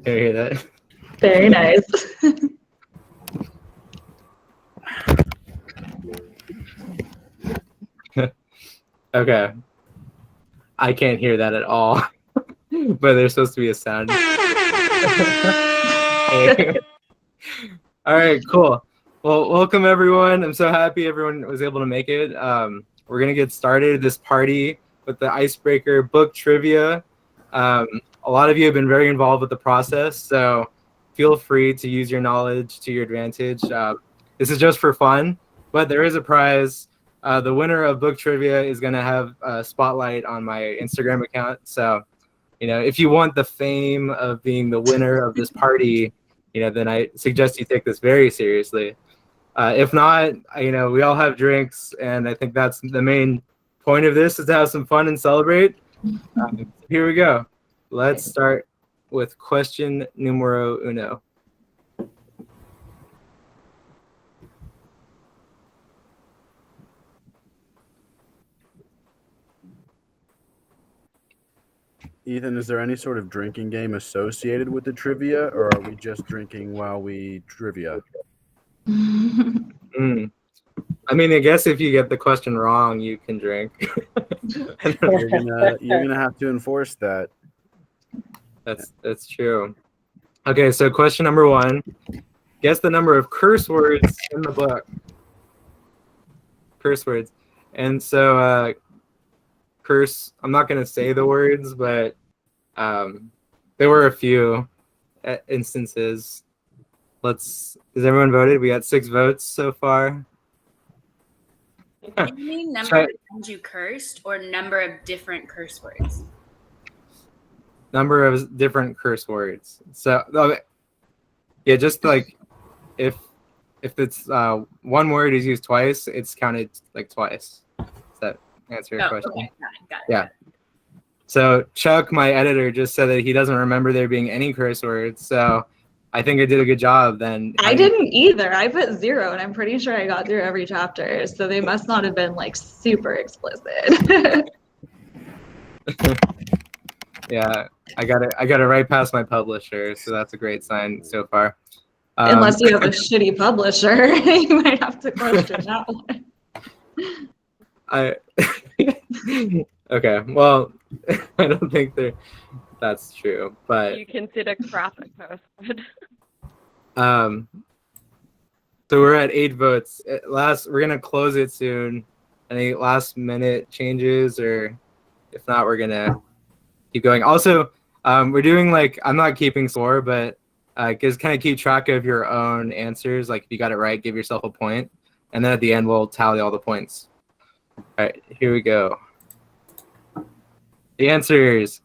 Can you hear that? Very nice. Okay. I can't hear that at all. But there's supposed to be a sound. All right, cool. Well, welcome everyone. I'm so happy everyone was able to make it. We're gonna get started this party with the icebreaker book trivia. A lot of you have been very involved with the process, so feel free to use your knowledge to your advantage. This is just for fun, but there is a prize. The winner of book trivia is gonna have a spotlight on my Instagram account. So, if you want the fame of being the winner of this party, then I suggest you take this very seriously. If not, we all have drinks, and I think that's the main point of this, is to have some fun and celebrate. Here we go. Let's start with question numero uno. Ethan, is there any sort of drinking game associated with the trivia, or are we just drinking while we trivia? I mean, I guess if you get the question wrong, you can drink. You're gonna have to enforce that. That's true. Okay, so question number one. Guess the number of curse words in the book. Curse words. And so curse, I'm not going to say the words, but there were a few instances. Has everyone voted? We got 6 votes so far. Do you mean number of times you cursed or number of different curse words? Number of different curse words. So, yeah, just like if it's one word is used twice, it's counted like twice. Does that answer your question? Okay. Got it. Yeah. So Chuck, my editor, just said that he doesn't remember there being any curse words. So I think I did a good job then. I didn't either. I put 0, and I'm pretty sure I got through every chapter. So they must not have been like super explicit. Yeah, I got it right past my publisher, so that's a great sign so far. Unless you have a shitty publisher, you might have to question that one. Okay, well, I don't think that's true, but you consider crap posted. So we're at 8 votes. We're gonna close it soon. Any last minute changes, or if not, we're gonna keep going. Also, we're doing I'm not keeping score, but just kind of keep track of your own answers. Like if you got it right, give yourself a point, and then at the end we'll tally all the points. All right, here we go. The answers: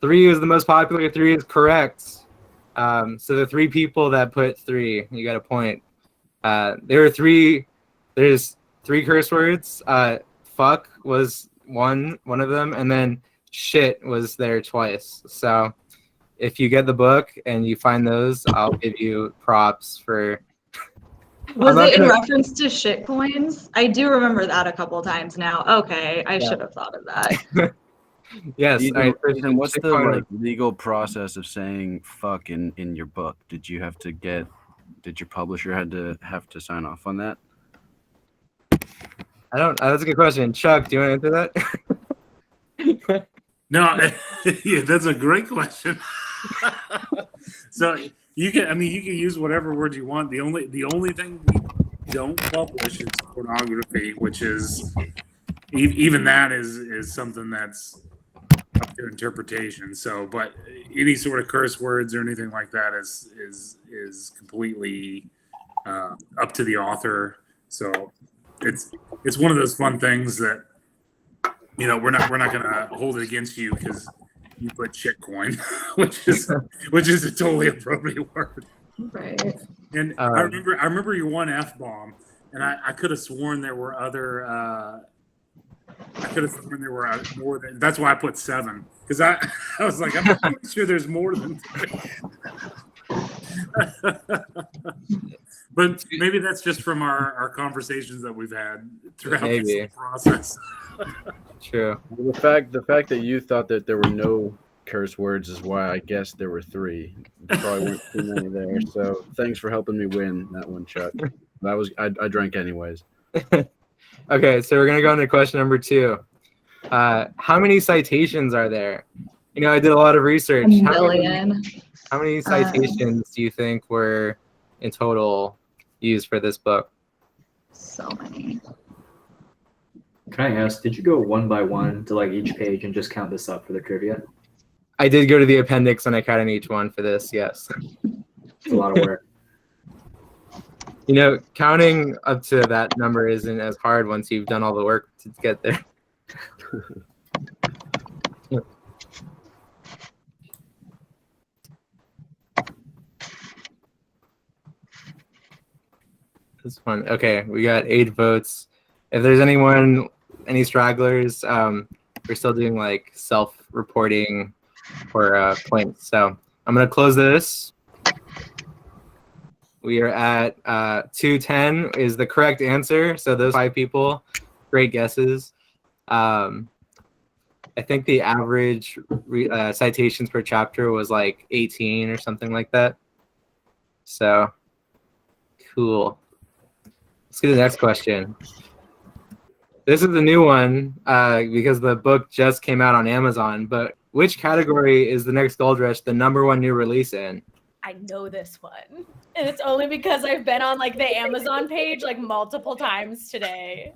3 is the most popular. 3 is correct. So the 3 people that put 3, you got a point. There's 3 curse words. Fuck was one of them, and then shit was there twice. So if you get the book and you find those, I'll give you props for. Was it in reference to shit coins? I do remember that a couple times now. Okay, I should have thought of that. Yes. Ethan, what's the legal process of saying fuck in your book? Did your publisher have to sign off on that? That's a good question. Chuck, do you want to answer that? No, yeah, that's a great question. So you can use whatever word you want. The only thing we don't publish is pornography, which is even that is something that's up to interpretation. So, but any sort of curse words or anything like that is completely up to the author. So it's one of those fun things that we're not gonna hold it against you because you put shitcoin, which is a totally appropriate word. Right. And I remember your one F-bomb, and I could have sworn there were other. I could have sworn there were more than. That's why I put 7, because I was like, I'm pretty sure there's more than 3. But maybe that's just from our conversations that we've had throughout this process. True. Well, the fact that you thought that there were no curse words is why I guess there were 3. Probably weren't too many there. So thanks for helping me win that one, Chuck. I drank anyways. Okay, so we're gonna go into question number 2. How many citations are there? You know, I did a lot of research. A million. How many citations do you think were in total used for this book? So many. Can I ask, did you go one by one to like each page and just count this up for the trivia? I did go to the appendix and I counted each one for this, yes. It's a lot of work. You know, counting up to that number isn't as hard once you've done all the work to get there. This one. Okay, we got 8 votes. If there's any stragglers, we're still doing like self-reporting for points. So I'm gonna close this. We are at 210 is the correct answer. So those 5 people, great guesses. I think the average citations per chapter was like 18 or something like that. So cool. Let's get to the next question. This is a new one because the book just came out on Amazon. But which category is the next Gold Rush the #1 new release in? I know this one, and it's only because I've been on like the Amazon page like multiple times today.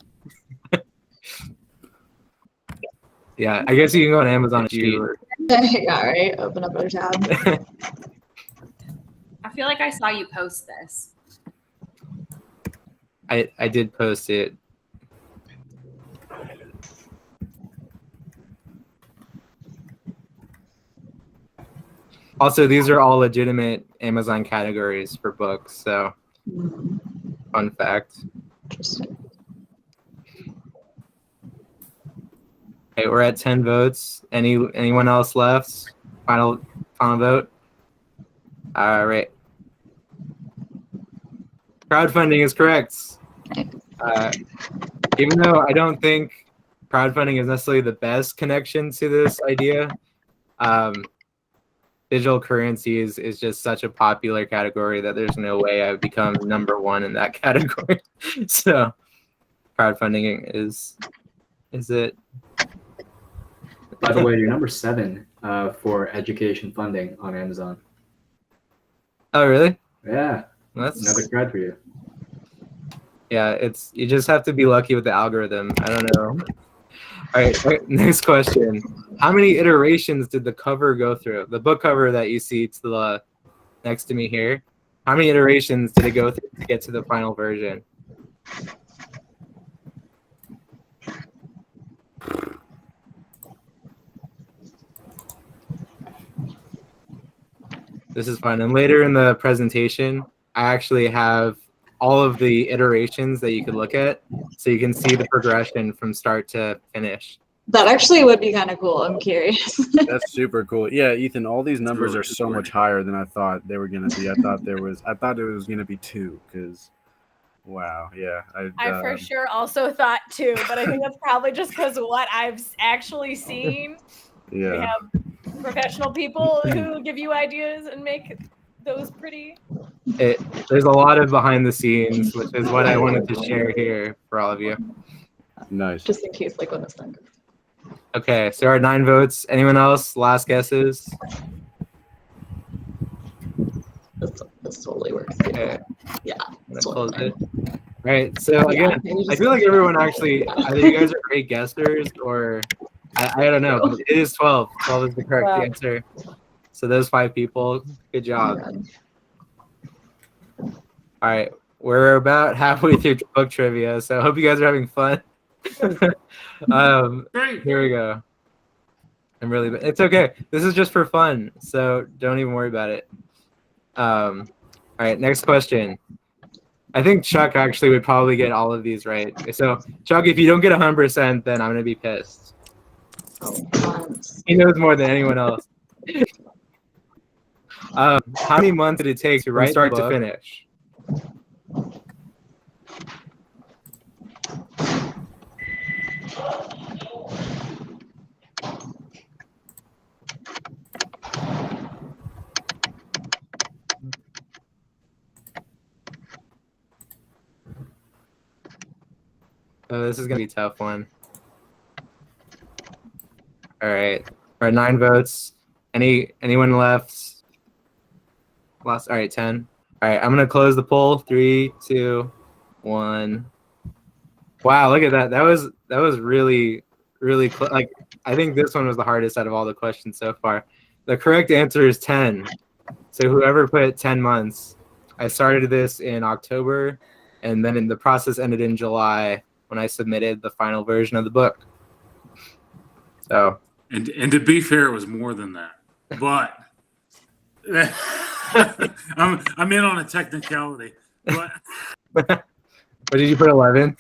Yeah, I guess you can go on Amazon if you. Yeah, right. Open up another tab. I feel like I saw you post this. I did post it. Also, these are all legitimate Amazon categories for books, so fun fact. Interesting. Okay, we're at 10 votes. Anyone else left? Final vote? All right. Crowdfunding is correct. Even though I don't think crowdfunding is necessarily the best connection to this idea, digital currency is just such a popular category that there's no way I would become #1 in that category. So crowdfunding is it. By the way, you're number 7 for education funding on Amazon. Oh, really? Yeah, That's another crowd for you. Yeah, you just have to be lucky with the algorithm. I don't know. All right, next question. How many iterations did the cover go through? The book cover that you see to the next to me here. How many iterations did it go through to get to the final version? This is fun. And later in the presentation, I actually have all of the iterations that you could look at, so you can see the progression from start to finish. That actually would be kind of cool. I'm curious. That's super cool. Yeah, Ethan, all these numbers are so much higher than I thought they were going to be. I thought it was going to be 2 because, wow, yeah. I for sure also thought 2, but I think that's probably just because of what I've actually seen. Yeah. We have professional people who give you ideas and make those pretty. There's a lot of behind the scenes, which is what I wanted to share here for all of you. Nice. Just in case, like when this thing. Okay, so our 9 votes. Anyone else? Last guesses? This totally works. Okay. Yeah. I'm gonna totally close it. All right. So again, I feel like everyone actually, either you guys are great guessers or I don't know. But it is 12. 12 is the correct answer. So those 5 people, good job. All right, we're about halfway through book trivia, so I hope you guys are having fun. Here we go. It's okay. This is just for fun, so don't even worry about it. All right, next question. I think Chuck actually would probably get all of these right. So Chuck, if you don't get 100%, then I'm gonna be pissed. He knows more than anyone else. How many months did it take to write start to finish? Oh, this is gonna be a tough one. All right. All right, 9 votes. Anyone left? Lost. All right, 10. All right, I'm gonna close the poll. 3, 2, 1. Wow, look at that. That was really like I think this one was the hardest out of all the questions so far. The correct answer is 10. So whoever put 10 months. I started this in October, and then the process ended in July when I submitted the final version of the book. So. And to be fair, it was more than that. But I'm in on a technicality. But What did you put 11?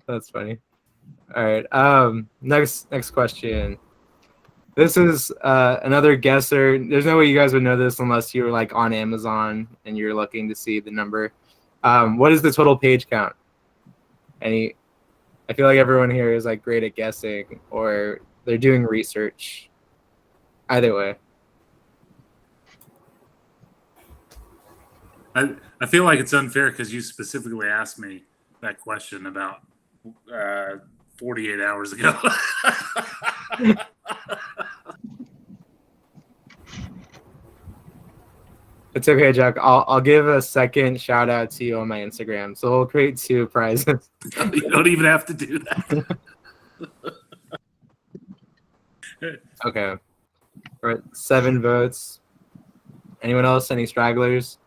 That's funny. All right. Next question. This is another guesser. There's no way you guys would know this unless you were like on Amazon and you're looking to see the number. What is the total page count? I feel like everyone here is like great at guessing or they're doing research. Either way. I feel like it's unfair because you specifically asked me that question about 48 hours ago. It's okay, Jack. I'll give a second shout out to you on my Instagram. So we'll create 2 prizes. You don't even have to do that. Okay. We're at 7 votes. Anyone else? Any stragglers?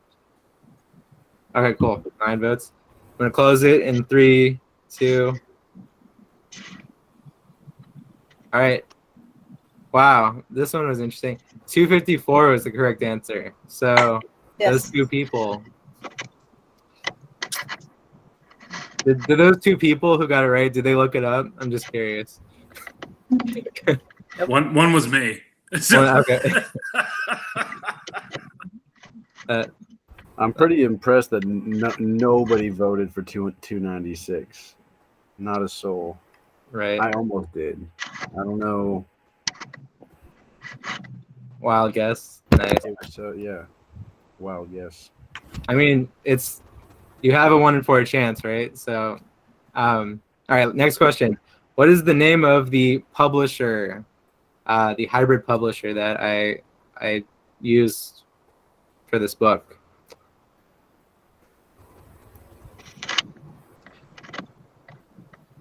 Okay, cool. 9 votes. I'm gonna close it in 3, 2. All right. Wow, this one was interesting. 254 was the correct answer. So those 2 people. Did those 2 people who got it right, did they look it up? I'm just curious. One was me. Okay. I'm pretty impressed that nobody voted for 296. Not a soul. Right. I almost did. I don't know. Wild guess. Nice. So yeah, wild guess. I mean, you have a 1 in 4 chance, right? So, all right. Next question. What is the name of the publisher, the hybrid publisher that I used for this book?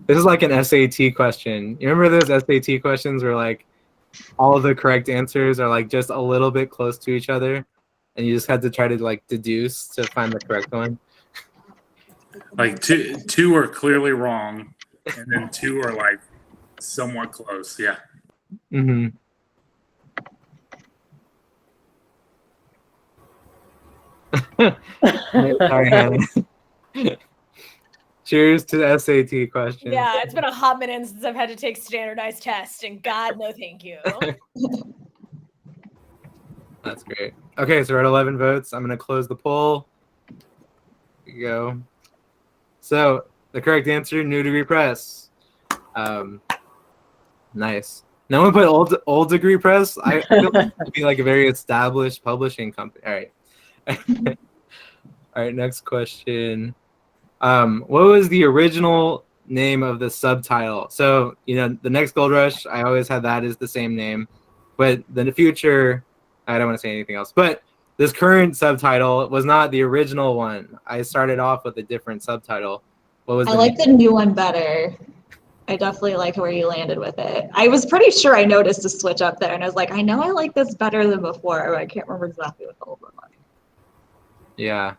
This is like an SAT question. You remember those SAT questions where like all of the correct answers are like just a little bit close to each other, and you just had to try to like deduce to find the correct one? Like two are clearly wrong, and then 2 are like somewhat close. Yeah. Mm-hmm. Sorry, Hannah. Cheers to the SAT question. Yeah, it's been a hot minute since I've had to take standardized tests, and God, no thank you. That's great. Okay, so we're at 11 votes. I'm going to close the poll. Here you go. So the correct answer, New Degree Press. Nice. No one put old Degree Press. I feel like it would be like a very established publishing company. All right. All right, next question. What was the original name of the subtitle? So, the next Gold Rush, I always had that as the same name. But in the future, I don't want to say anything else. But this current subtitle was not the original one. I started off with a different subtitle. What was I like the new one better. I definitely like where you landed with it. I was pretty sure I noticed a switch up there, and I was like, I know I like this better than before, but I can't remember exactly what the old one was. Yeah.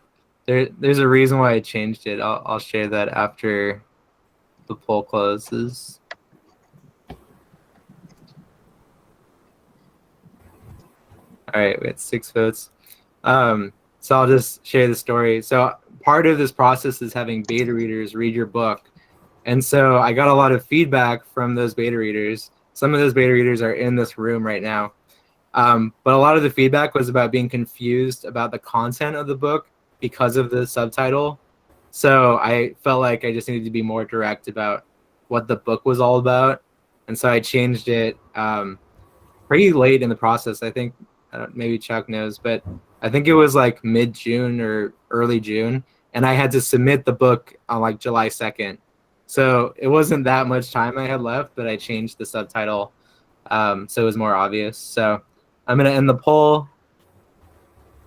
There's a reason why I changed it. I'll share that after the poll closes. All right, we had 6 votes. So I'll just share the story. So part of this process is having beta readers read your book. And so I got a lot of feedback from those beta readers. Some of those beta readers are in this room right now. But a lot of the feedback was about being confused about the content of the book because of the subtitle. So I felt like I just needed to be more direct about what the book was all about. And so I changed it pretty late in the process. I think maybe Chuck knows, but I think it was like mid-June or early June. and I had to submit the book on like July 2nd. So it wasn't that much time I had left, but I changed the subtitle so it was more obvious. So I'm going to end the poll.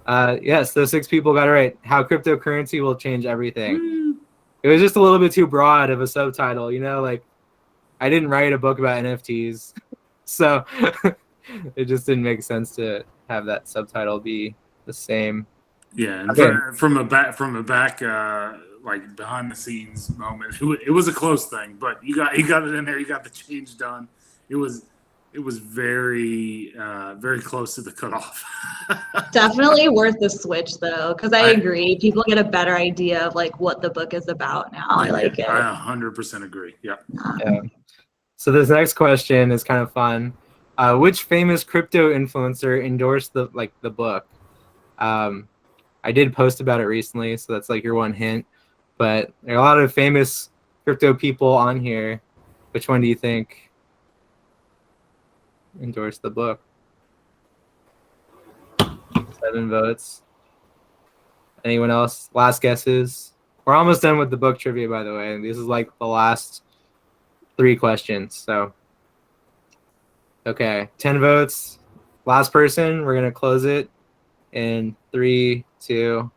Yes, those 6 people got it right. How cryptocurrency will change everything. It was just a little bit too broad of a subtitle, you know, like I didn't write a book about NFTs. So it just didn't make sense to have that subtitle be the same. Yeah, and Okay. from a back like behind the scenes moment, it was a close thing, but you got it in there. You got the change done. It was very very close to the cutoff. Definitely worth the switch though, because I agree. People get a better idea of like what the book is about now. I like it. I 100% agree. Yeah. So this next question is kind of fun. Which famous crypto influencer endorsed the book? I did post about it recently, so that's like your one hint. But there are a lot of famous crypto people on here. Which one do you think endorsed the book? 7 votes. Anyone else? Last guesses? We're almost done with the book trivia, by the way. This is like the last 3 questions. So, okay, 10 votes. Last person. We're gonna close it in 3, 2.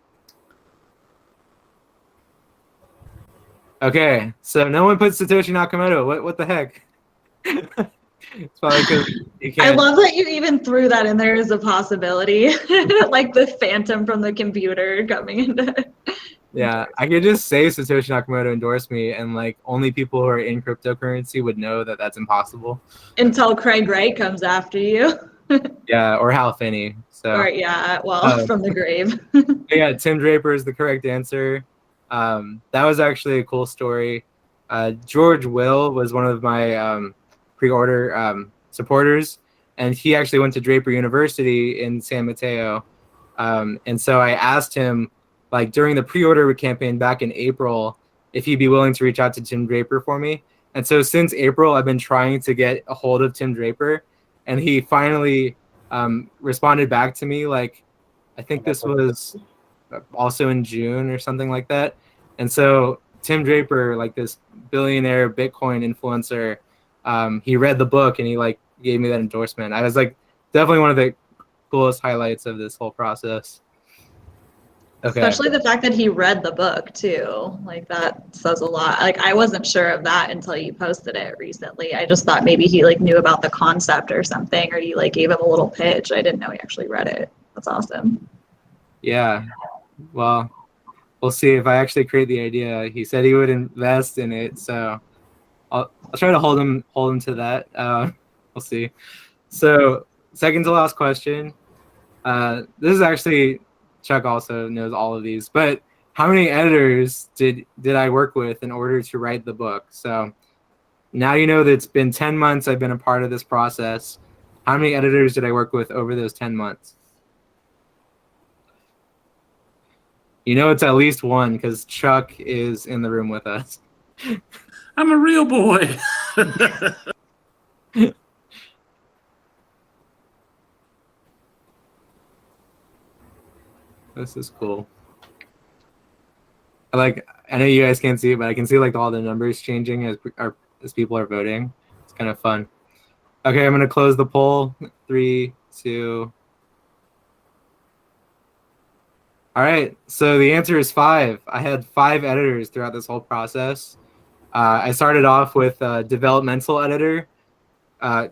Okay, so no one put Satoshi Nakamoto. What the heck? It's probably because you can't. I love that you even threw that in there as a possibility, like the phantom from the computer coming into. Yeah, I could just say Satoshi Nakamoto endorsed me, and like only people who are in cryptocurrency would know that that's impossible. Until Craig Wright comes after you. Yeah, or Hal Finney. So. Or yeah, well, from the grave. Yeah, Tim Draper is the correct answer. That was actually a cool story. George Will was one of my pre-order supporters, and he actually went to Draper University in San Mateo. And so I asked him, like during the pre-order campaign back in April, if he'd be willing to reach out to Tim Draper for me. And so since April, I've been trying to get a hold of Tim Draper, and he finally responded back to me. Like, I think this was also in June or something like that. And so Tim Draper, like this billionaire Bitcoin influencer, he read the book and he like gave me that endorsement. I was like definitely one of the coolest highlights of this whole process. Okay. Especially the fact that he read the book too. Like that says a lot. Like I wasn't sure of that until you posted it recently. I just thought maybe he like knew about the concept or something, or you like gave him a little pitch. I didn't know he actually read it. That's awesome. Yeah. Well, we'll see if I actually create the idea. He said he would invest in it, so I'll try to hold him to that. We'll see. So second to last question. This is actually, Chuck also knows all of these, but how many editors did I work with in order to write the book? So now you know that it's been 10 months I've been a part of this process. How many editors did I work with over those 10 months? You know it's at least one because Chuck is in the room with us. I'm a real boy. This is cool. I know you guys can't see it, but I can see like all the numbers changing as people are voting. It's kind of fun. Okay, I'm gonna close the poll. 3, 2. All right, so the answer is 5. I had 5 editors throughout this whole process. I started off with a developmental editor.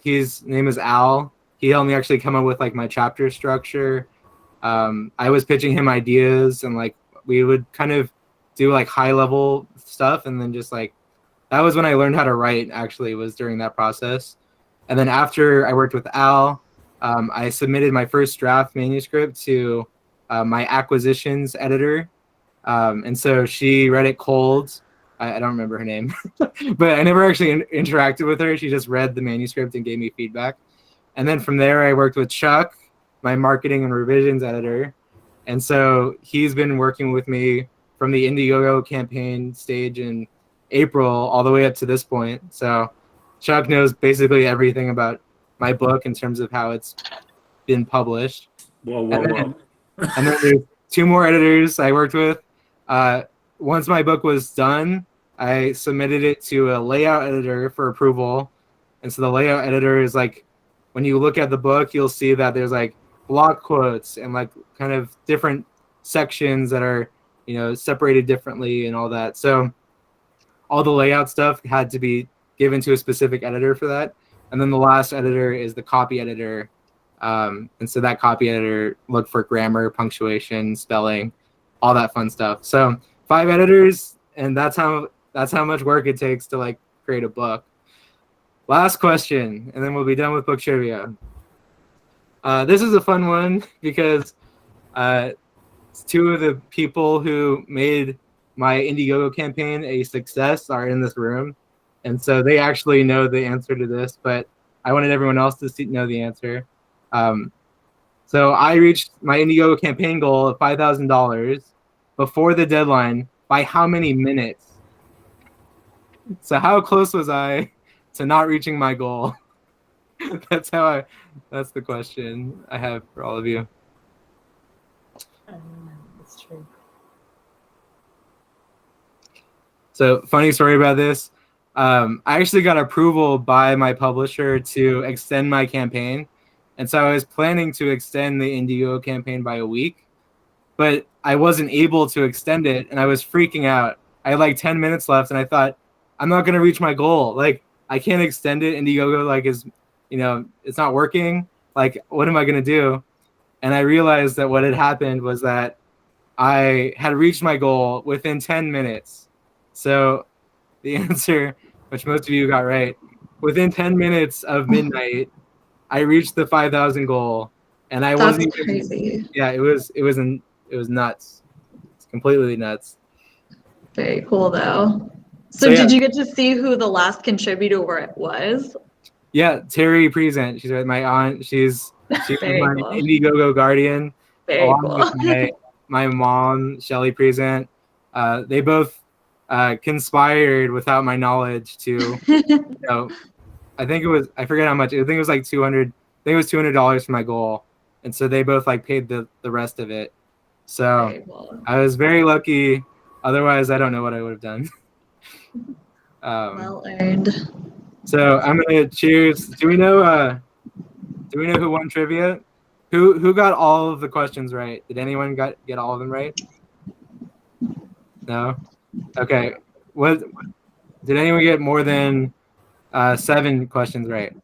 His name is Al. He helped me actually come up with like my chapter structure. I was pitching him ideas, and like we would kind of do like high level stuff, and then just like that was when I learned how to write. Actually, was during that process. And then after I worked with Al, I submitted my first draft manuscript to my acquisitions editor, and so she read it cold. I don't remember her name, but I never actually interacted with her. She just read the manuscript and gave me feedback. And then from there, I worked with Chuck, my marketing and revisions editor. And so he's been working with me from the Indiegogo campaign stage in April all the way up to this point. So Chuck knows basically everything about my book in terms of how it's been published. Whoa. And then there's 2 more editors I worked with. once my book was done, I submitted it to a layout editor for approval. And so the layout editor is like, when you look at the book, you'll see that there's like block quotes and like kind of different sections that are, you know, separated differently and all that. So all the layout stuff had to be given to a specific editor for that. And then the last editor is the copy editor. And so that copy editor looked for grammar, punctuation, spelling, all that fun stuff. So 5 editors, and that's how much work it takes to like create a book. Last question, and then we'll be done with book trivia. This is a fun one because 2 of the people who made my Indiegogo campaign a success are in this room. And so they actually know the answer to this, but I wanted everyone else to know the answer. So I reached my Indiegogo campaign goal of $5,000 before the deadline by how many minutes? So how close was I to not reaching my goal? That's the question I have for all of you. That's true. So funny story about this. I actually got approval by my publisher to extend my campaign. And so I was planning to extend the Indiegogo campaign by a week, but I wasn't able to extend it, and I was freaking out. I had like 10 minutes left, and I thought, I'm not going to reach my goal. Like, I can't extend it. Indiegogo, like, is, you know, it's not working. Like, what am I going to do? And I realized that what had happened was that I had reached my goal within 10 minutes. So the answer, which most of you got right, within 10 minutes of midnight, I reached the 5,000 goal, and I That's wasn't crazy. Yeah, it was nuts. It's completely nuts. Very cool, though. So yeah. did you get to see who the last contributor was? Yeah, Terry Present. She's my aunt. She's Very my cool. Indiegogo guardian. Very along cool. with my mom, Shelly Present. They both conspired without my knowledge to, you know, I forget how much. I think it was like $200. I think it was $200 for my goal, and so they both like paid the rest of it. So Very cool. I was very lucky. Otherwise, I don't know what I would have done. Well earned. So I'm gonna choose. Do we know who won trivia? Who got all of the questions right? Did anyone get all of them right? No. Okay. What? Did anyone get more than 7 questions right?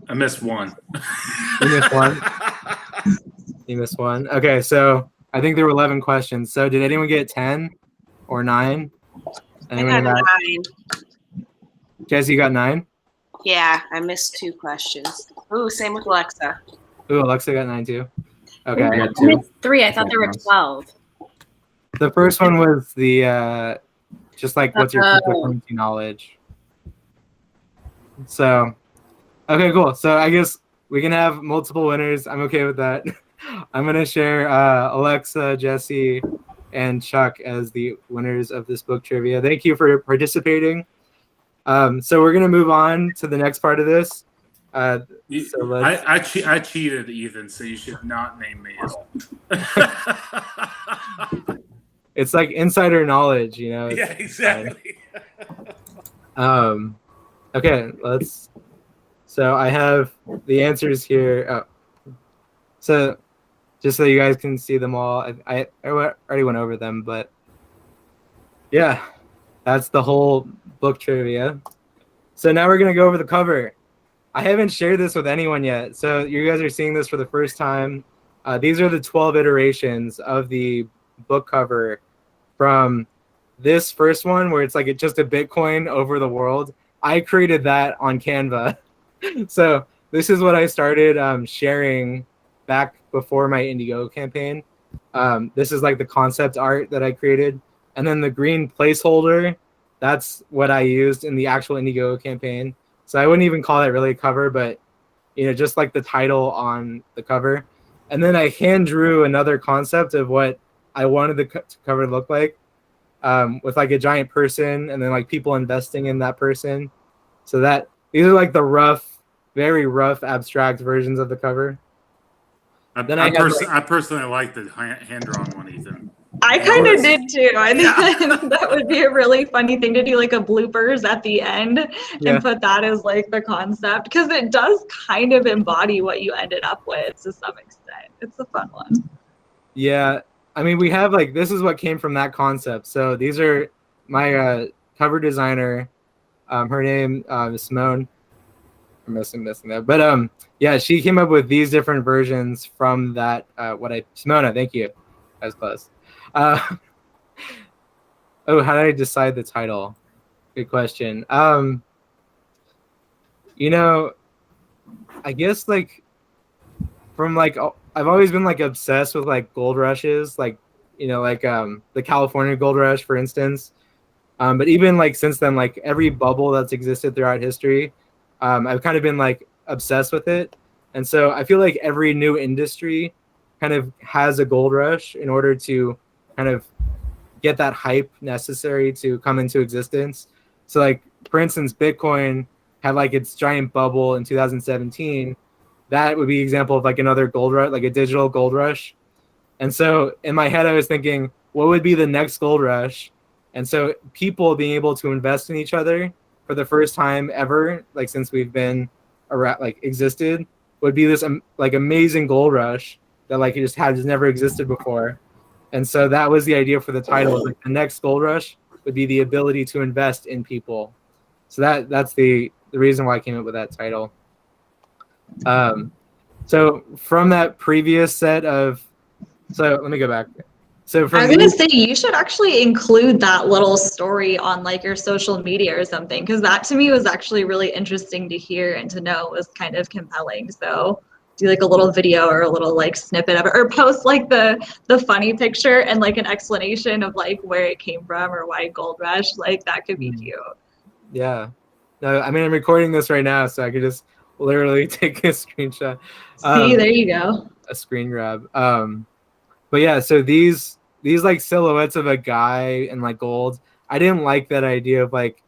I missed one. You missed one. You missed one. Okay, so I think there were 11 questions. So did anyone get 10 or 9? Anyone I in got that? 9. Jesse, you got 9? Yeah, I missed 2 questions. Ooh, same with Alexa. Ooh, Alexa got 9 too. Okay. I got I 2. missed 3. I thought there were 12. The first one was the just like what's your cryptocurrency knowledge. So, okay, cool. So I guess we can have multiple winners. I'm okay with that. I'm gonna share Alexa, Jesse, and Chuck as the winners of this book trivia. Thank you for participating. So we're gonna move on to the next part of this. So let's... I cheated, Ethan, so you should not name me at all. It's like insider knowledge, you know. Yeah, exactly. Okay, let's. So I have the answers here. Oh. So just so you guys can see them all, I already went over them, but yeah, that's the whole book trivia. So now we're gonna go over the cover. I haven't shared this with anyone yet, so you guys are seeing this for the first time. These are the 12 iterations of the book cover from this first one where it's like just a Bitcoin over the world. I created that on Canva. So this is what I started sharing back before my Indiegogo campaign. This is like the concept art that I created. And then the green placeholder, that's what I used in the actual Indiegogo campaign. So I wouldn't even call it really a cover, but you know, just like the title on the cover. And then I hand drew another concept of what I wanted the cover to look like, with like a giant person and then like people investing in that person. So that these are like the rough, very rough abstract versions of the cover. I personally like the hand-drawn one, Ethan. I kind of did too. I think that would be a really funny thing to do, like a bloopers at the end and put that as like the concept, because it does kind of embody what you ended up with to some extent. It's a fun one. Yeah, I mean, we have like, this is what came from that concept. So these are my cover designer. Her name is Simone. I'm missing that, but yeah, she came up with these different versions from that. Simona, thank you. That was close. Oh, how did I decide the title? Good question. You know, I guess like from like I've always been like obsessed with like gold rushes, like like the California gold rush, for instance. But even like since then, like every bubble that's existed throughout history, I've kind of been like obsessed with it. And so I feel like every new industry kind of has a gold rush in order to kind of get that hype necessary to come into existence. So like, for instance, Bitcoin had like its giant bubble in 2017. That would be an example of like another gold rush, like a digital gold rush. And so in my head, I was thinking, what would be the next gold rush? And so people being able to invest in each other for the first time ever, like since we've been around, like existed, would be this like amazing gold rush that like it just has never existed before. And so that was the idea for the title. Like the next gold rush would be the ability to invest in people. So that's the reason why I came up with that title. So from that previous set of, so let me go back. So I was gonna say you should actually include that little story on like your social media or something, because that to me was actually really interesting to hear and to know. It was kind of compelling. So do like a little video or a little like snippet of it, or post like the funny picture and like an explanation of like where it came from or why Gold Rush. Like that could be cute. Yeah. No, I mean, I'm recording this right now, so I could just literally take a screenshot. See, there you go. A screen grab. But yeah, so these like silhouettes of a guy in like gold, I didn't like that idea of like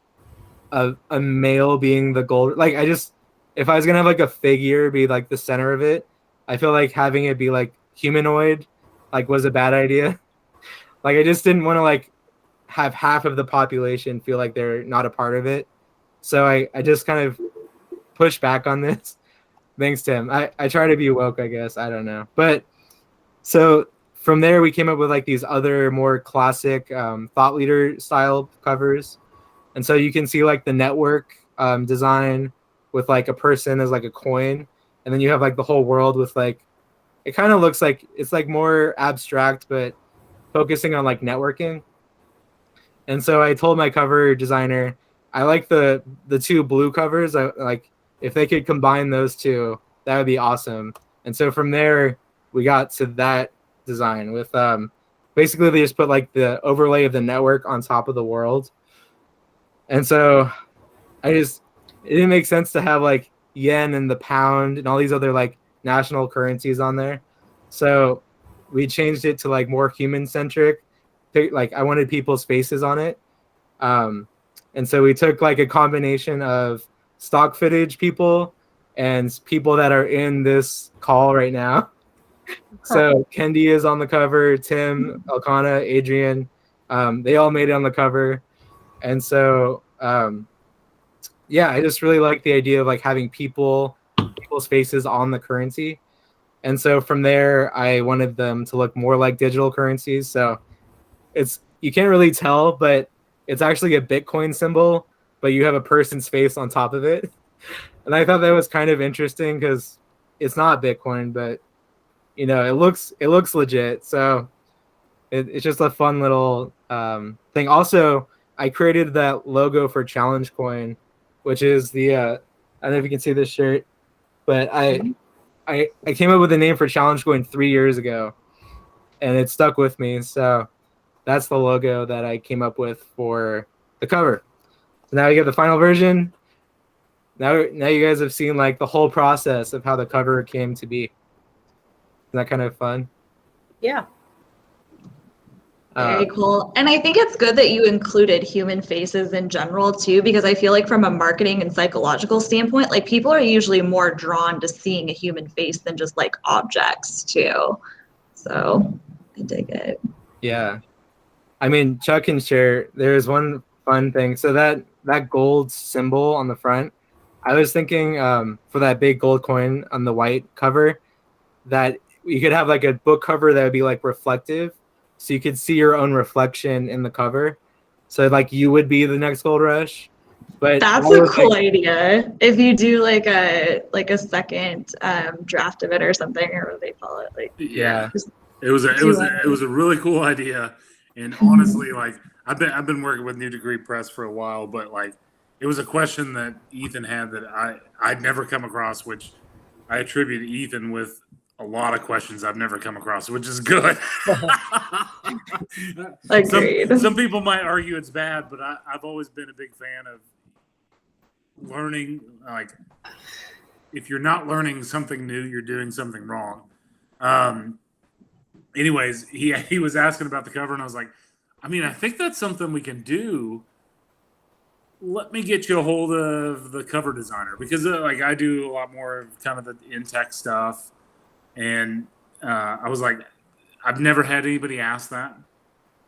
a male being the gold. Like I just, if I was gonna have like a figure be like the center of it, I feel like having it be like humanoid like was a bad idea. Like I just didn't want to like have half of the population feel like they're not a part of it. So I just kind of pushed back on this. Thanks, Tim. I try to be woke, I guess. I don't know. But so from there, we came up with like these other more classic thought leader style covers. And so you can see like the network design with like a person as like a coin. And then you have like the whole world with like, it kind of looks like it's like more abstract, but focusing on like networking. And so I told my cover designer, I like the two blue covers. I like if they could combine those two, that would be awesome. And so from there, we got to that design with basically they just put like the overlay of the network on top of the world. And so it didn't make sense to have like yen and the pound and all these other like national currencies on there. So we changed it to like more human centric. Like I wanted people's faces on it. And so we took like a combination of stock footage people and people that are in this call right now. So Kendi is on the cover, Tim, Elkanah, Adrian, they all made it on the cover. And so, yeah, I just really like the idea of like having people's faces on the currency. And so from there, I wanted them to look more like digital currencies. So you can't really tell, but it's actually a Bitcoin symbol, but you have a person's face on top of it. And I thought that was kind of interesting because it's not Bitcoin, but it looks legit. So it's just a fun little thing. Also, I created that logo for Challenge Coin, which is the I don't know if you can see this shirt, but I came up with a name for Challenge Coin 3 years ago, and it stuck with me. So that's the logo that I came up with for the cover. So now we get the final version. Now you guys have seen like the whole process of how the cover came to be. Isn't that kind of fun? Yeah. Very cool. And I think it's good that you included human faces in general too, because I feel like from a marketing and psychological standpoint, like people are usually more drawn to seeing a human face than just like objects too. So I dig it. Yeah. I mean, Chuck can share. There's one fun thing. So that gold symbol on the front, I was thinking for that big gold coin on the white cover, that you could have like a book cover that would be like reflective, so you could see your own reflection in the cover. So like you would be the next gold rush. But That's I a was cool like, idea. If you do like a second draft of it or something, or what do they call it? Like yeah, It was Do a really cool idea, and honestly, like I've been working with New Degree Press for a while, but like it was a question that Ethan had that I'd never come across, which I attribute Ethan with a lot of questions I've never come across, which is good. Agreed. Some people might argue it's bad, but I've always been a big fan of learning. Like, if you're not learning something new, you're doing something wrong. Anyways, he was asking about the cover, and I was like, I mean, I think that's something we can do. Let me get you a hold of the cover designer, because like I do a lot more of kind of the in-tech stuff, and I was like, I've never had anybody ask that.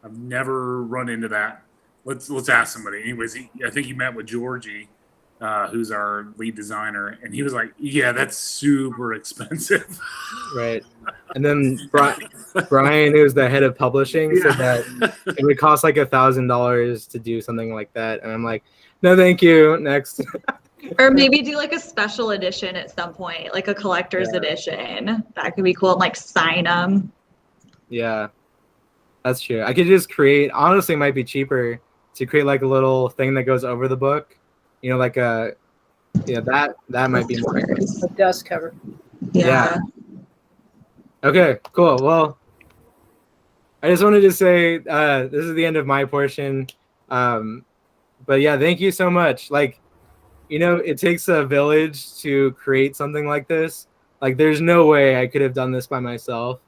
I've never run into that. Let's ask somebody. Anyways, I think he met with Georgie, who's our lead designer, and he was like, "Yeah, that's super expensive." right. And then Brian, who's the head of publishing, said that it would cost like $1,000 to do something like that, and I'm like, no, thank you. Next. Or maybe do like a special edition at some point, like a collector's edition. That could be cool, and like sign them. Yeah, that's true. I could just create. Honestly, it might be cheaper to create like a little thing that goes over the book. You know, like a that might be more. A dust cover. Yeah. Okay, cool. Well, I just wanted to say this is the end of my portion. But yeah, thank you so much. Like, you know, it takes a village to create something like this. Like, there's no way I could have done this by myself.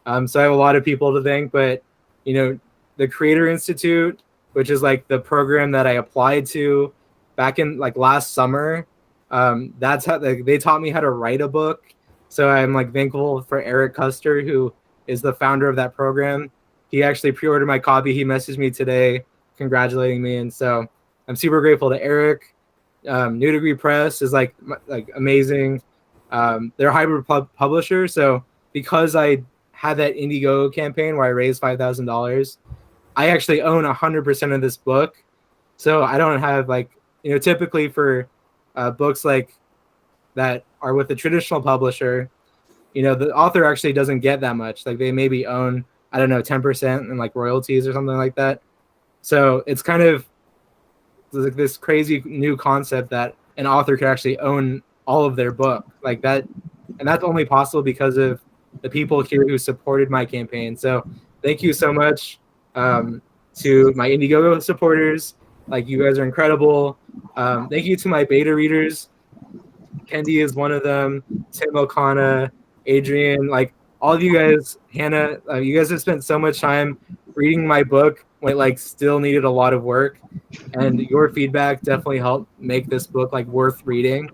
So I have a lot of people to thank, but you know, the Creator Institute, which is like the program that I applied to back in like last summer. That's how they taught me how to write a book. So I'm like thankful for Eric Custer, who is the founder of that program. He actually pre-ordered my copy. He messaged me today congratulating me, and so I'm super grateful to Eric. New Degree Press is like amazing. They're a hybrid publisher, so because I had that Indiegogo campaign where I raised $5,000, I actually own 100% of this book. So I don't have like, you know, typically for books like that are with a traditional publisher, you know, the author actually doesn't get that much. Like they maybe own, I don't know, 10% in like royalties or something like that. So it's kind of like this crazy new concept that an author could actually own all of their book like that. And that's only possible because of the people here who supported my campaign. So thank you so much to my Indiegogo supporters. Like, you guys are incredible. Thank you to my beta readers. Kendi is one of them. Tim O'Connor, Adrian, like all of you guys, Hannah, you guys have spent so much time reading my book when it like still needed a lot of work, and your feedback definitely helped make this book like worth reading.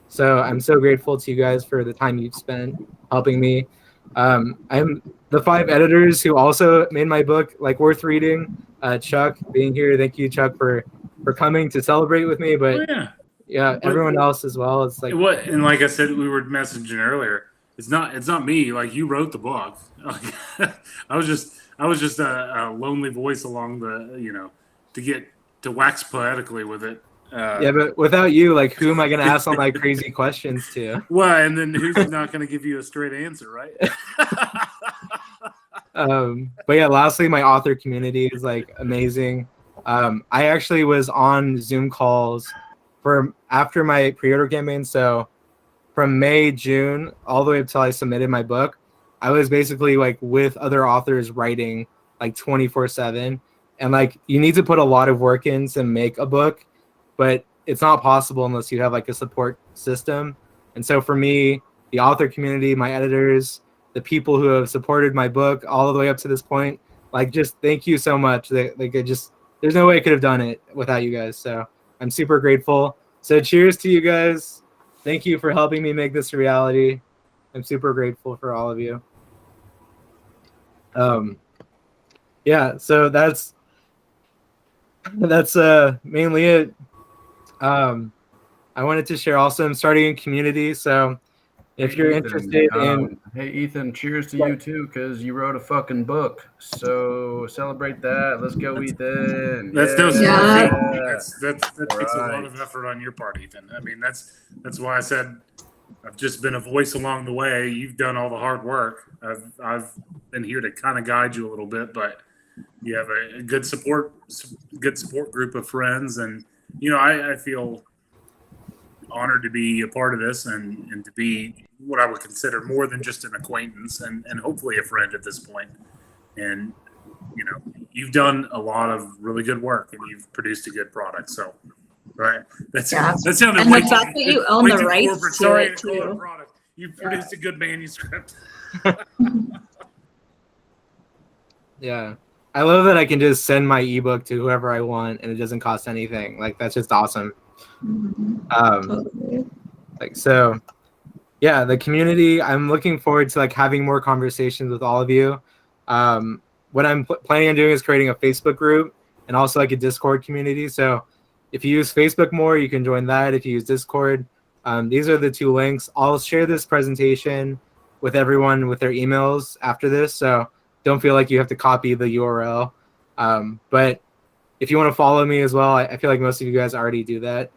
So I'm so grateful to you guys for the time you've spent helping me. I'm the 5 editors who also made my book like worth reading. Chuck being here, thank you, Chuck, for coming to celebrate with me. But yeah, everyone else as well. It's like what, and like I said, we were messaging earlier. It's not me. Like, you wrote the book. I was just a lonely voice along the, you know, to wax poetically with it. Yeah, but without you, like, who am I going to ask all my crazy questions to? Well, and then who's not going to give you a straight answer, right? But yeah, lastly, my author community is like amazing. I actually was on Zoom calls for after my pre-order campaign. So from May, June, all the way up till I submitted my book, I was basically like with other authors writing like 24/7. And like, you need to put a lot of work in to make a book, but it's not possible unless you have like a support system. And so for me, the author community, my editors, the people who have supported my book all the way up to this point, like, just thank you so much. There's no way I could have done it without you guys. So I'm super grateful. So cheers to you guys. Thank you for helping me make this a reality. I'm super grateful for all of you. yeah, so that's mainly it. I wanted to share also I'm starting a community, so if Hey, you're Ethan, interested in hey Ethan, cheers to you too, because you wrote a fucking book. So celebrate that. Let's go, Ethan. That's no Yeah. small feat. Yeah. That All takes a lot right. of effort on your part, Ethan. I mean, that's why I said I've just been a voice along the way. You've done all the hard work. I've been here to kind of guide you a little bit, but you have a good support group of friends, and I feel honored to be a part of this and to be what I would consider more than just an acquaintance and hopefully a friend at this point. And you've done a lot of really good work and you've produced a good product. So, right, that sounded And way the fact that you own way the too rights corporate. to Sorry it to call it a too. product. You've produced a good manuscript. yeah. I love that I can just send my ebook to whoever I want and it doesn't cost anything. Like that's just awesome. Totally. Like so yeah, the community, I'm looking forward to like having more conversations with all of you. What I'm planning on doing is creating a Facebook group and also like a Discord community. So if you use Facebook more, you can join that. If you use Discord, these are the two links. I'll share this presentation with everyone with their emails after this. So don't feel like you have to copy the URL. But if you want to follow me as well, I feel like most of you guys already do that.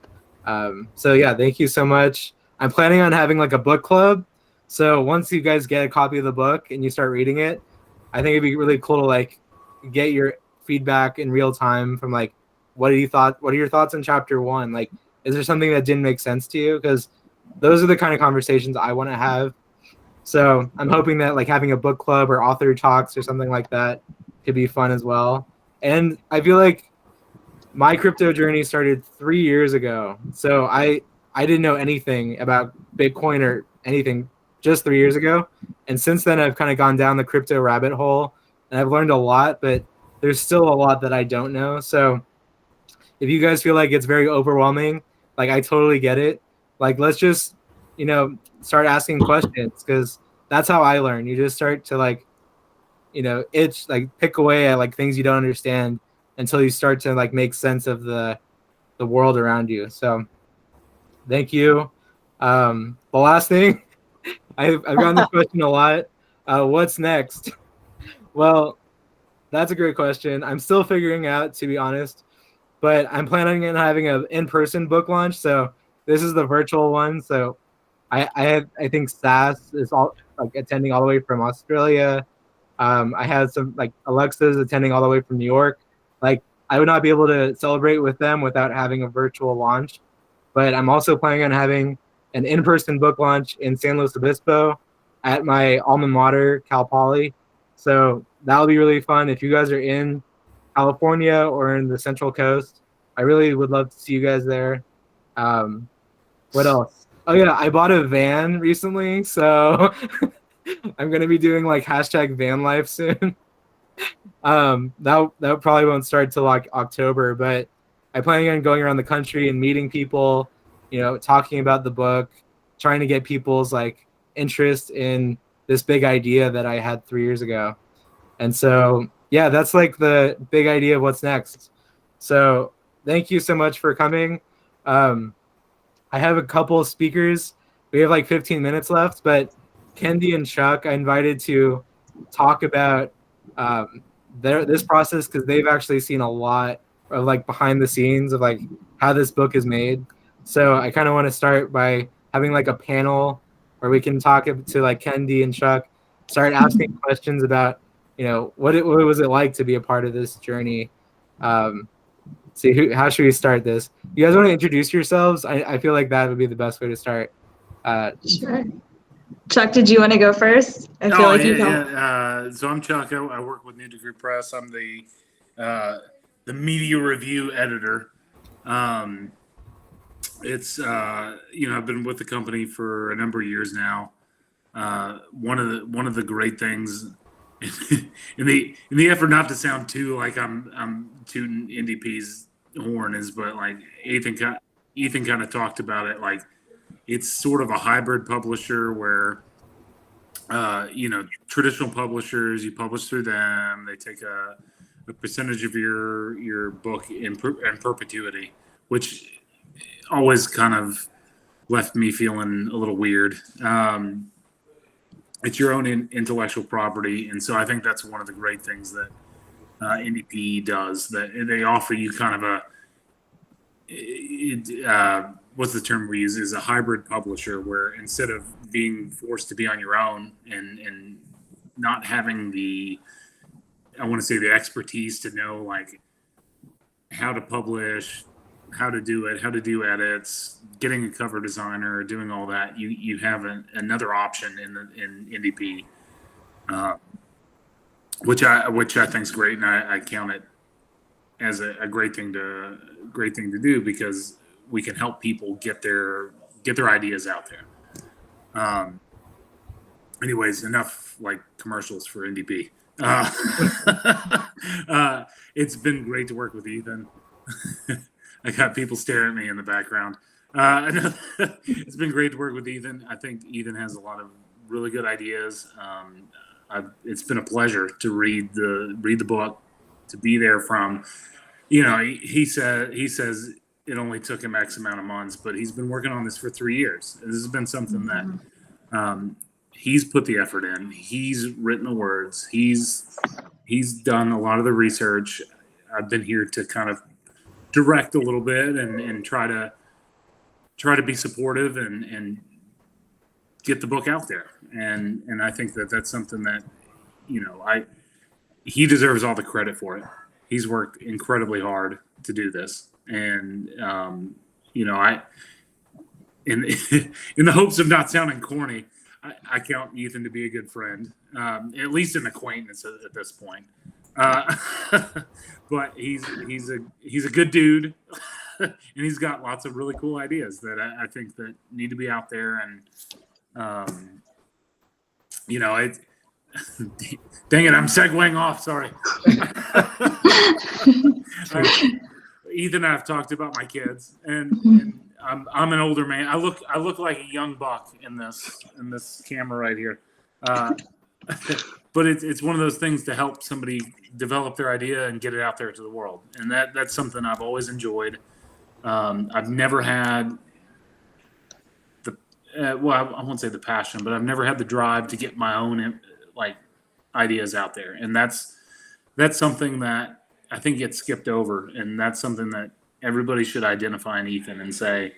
So yeah, thank you so much. I'm planning on having like a book club. So once you guys get a copy of the book and you start reading it, I think it'd be really cool to like get your feedback in real time from like, what are your thoughts on chapter 1? Like, is there something that didn't make sense to you? Because those are the kind of conversations I want to have. So I'm hoping that like having a book club or author talks or something like that could be fun as well. And I feel like my crypto journey started 3 years ago. So I didn't know anything about Bitcoin or anything just 3 years ago. And since then, I've kind of gone down the crypto rabbit hole and I've learned a lot, but there's still a lot that I don't know. So if you guys feel like it's very overwhelming, like I totally get it. Like, let's just, start asking questions because that's how I learn. You just start to like, pick away at like things you don't understand until you start to like make sense of the world around you. So thank you. The last thing, I've gotten this question a lot. What's next? Well, that's a great question. I'm still figuring out, to be honest, but I'm planning on having an in-person book launch. So this is the virtual one. So I think Sass is all like attending all the way from Australia. I had some like Alexa's attending all the way from New York. Like I would not be able to celebrate with them without having a virtual launch. But I'm also planning on having an in-person book launch in San Luis Obispo at my alma mater, Cal Poly. So that'll be really fun. If you guys are in California or in the Central Coast, I really would love to see you guys there. What else? Oh yeah, I bought a van recently, so I'm gonna be doing like #van life soon. That probably won't start till like October, but I'm planning on going around the country and meeting people, talking about the book, trying to get people's like interest in this big idea that I had 3 years ago. And so, yeah, that's like the big idea of what's next. So thank you so much for coming. I have a couple of speakers. We have like 15 minutes left, but Kendi and Chuck I invited to talk about this process because they've actually seen a lot of like behind the scenes of like how this book is made. So I kind of want to start by having like a panel where we can talk to like Kendi and Chuck, start asking questions about what was it like to be a part of this journey. How should we start this? You guys want to introduce yourselves? I feel like that would be the best way to start. Sure. Chuck, did you want to go first? I feel like So I'm Chuck. I work with New Degree Press. I'm the media review editor. It's I've been with the company for a number of years now. One of the great things in the effort not to sound too like I'm tooting NDP's horn is, but like Ethan kind of talked about it, like it's sort of a hybrid publisher where traditional publishers, you publish through them, they take a a percentage of your book in perpetuity, which always kind of left me feeling a little weird. It's your own intellectual property, and so I think that's one of the great things that NDP does. That they offer you kind of what's the term we use, is a hybrid publisher, where instead of being forced to be on your own and not having the, I want to say, the expertise to know like how to publish, how to do it, how to do edits, getting a cover designer, doing all that, you have another option in NDP, which I think is great, and I count it as a great thing to do, because we can help people get their ideas out there. Anyways, enough like commercials for NDP. It's been great to work with Ethan. I got people staring at me in the background. It's been great to work with Ethan. I think Ethan has a lot of really good ideas. It's been a pleasure to read the book, to be there from, he says it only took him X amount of months, but he's been working on this for 3 years. This has been something that he's put the effort in. He's written the words. He's done a lot of the research. I've been here to kind of direct a little bit and try to be supportive and get the book out there. And I think that's something that, he deserves all the credit for it. He's worked incredibly hard to do this. And, I, in the hopes of not sounding corny, I count Ethan to be a good friend, at least an acquaintance at this point. But he's a good dude, and he's got lots of really cool ideas that I think that need to be out there. And dang it, I'm segueing off. Sorry. Ethan and I have talked about my kids, and I'm an older man. I look like a young buck in this camera right here. But it's one of those things to help somebody develop their idea and get it out there to the world. And that's something I've always enjoyed. I've never had I won't say the passion, but I've never had the drive to get my own ideas out there. And that's something that I think gets skipped over. And that's something that everybody should identify in Ethan and say,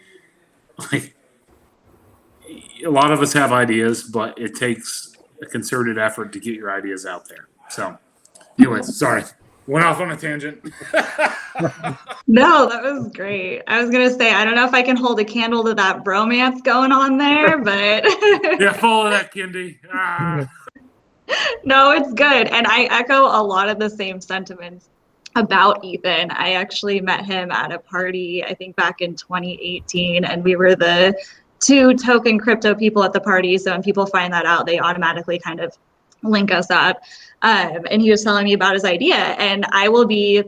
a lot of us have ideas, but it takes a concerted effort to get your ideas out there. So anyways, sorry. Went off on a tangent. No, that was great. I was going to say, I don't know if I can hold a candle to that bromance going on there, but. Yeah, follow that, Kindy. No, it's good. And I echo a lot of the same sentiments about Ethan. I actually met him at a party, I think back in 2018, and we were the 2 token crypto people at the party. So when people find that out, they automatically kind of link us up. And he was telling me about his idea. And I will be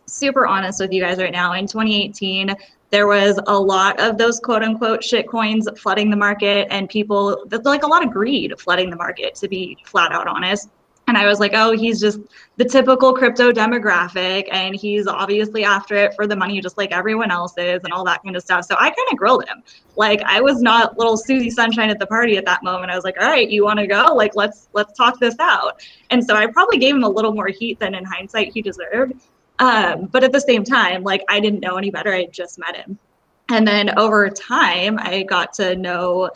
super honest with you guys right now. In 2018, there was a lot of those quote unquote shit coins flooding the market, and people, like a lot of greed flooding the market, to be flat out honest. And I was like, oh, he's just the typical crypto demographic, and he's obviously after it for the money just like everyone else is, and all that kind of stuff. So I kind of grilled him. Like, I was not little Susie Sunshine at the party at that moment. I was like, all right, you want to go? Like, let's talk this out. And so I probably gave him a little more heat than in hindsight he deserved. But at the same time, like, I didn't know any better. I had just met him. And then over time, I got to know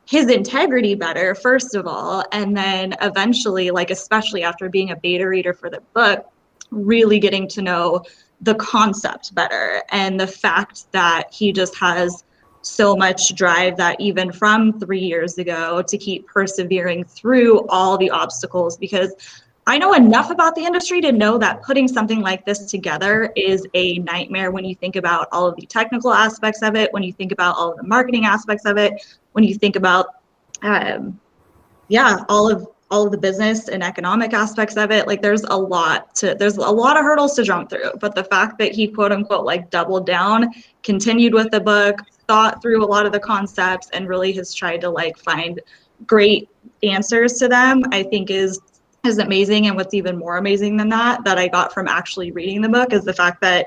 his integrity better, first of all, and then eventually, like, especially after being a beta reader for the book, really getting to know the concept better, and the fact that he just has so much drive that even from 3 years ago to keep persevering through all the obstacles, because I know enough about the industry to know that putting something like this together is a nightmare when you think about all of the technical aspects of it, when you think about all of the marketing aspects of it, when you think about, all of the business and economic aspects of it. Like, there's a lot of hurdles to jump through. But the fact that he quote unquote like doubled down, continued with the book, thought through a lot of the concepts, and really has tried to like find great answers to them, I think is is amazing. And what's even more amazing than that I got from actually reading the book is the fact that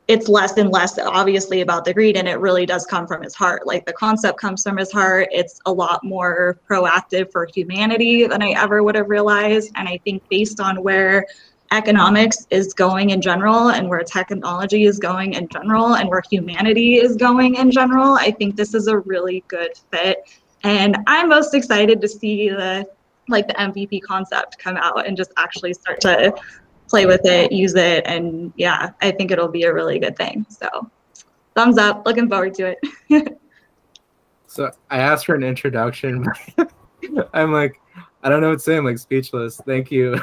it's less and less obviously about the greed, and it really does come from his heart. Like the concept comes from his heart. It's a lot more proactive for humanity than I ever would have realized. And I think based on where economics is going in general and where technology is going in general and where humanity is going in general, I think this is a really good fit. And I'm most excited to see the MVP concept come out and just actually start to play with it, use it, and yeah, I think it'll be a really good thing. So thumbs up, looking forward to it. So I asked for an introduction. I'm like, I don't know what to say. I'm like speechless. Thank you.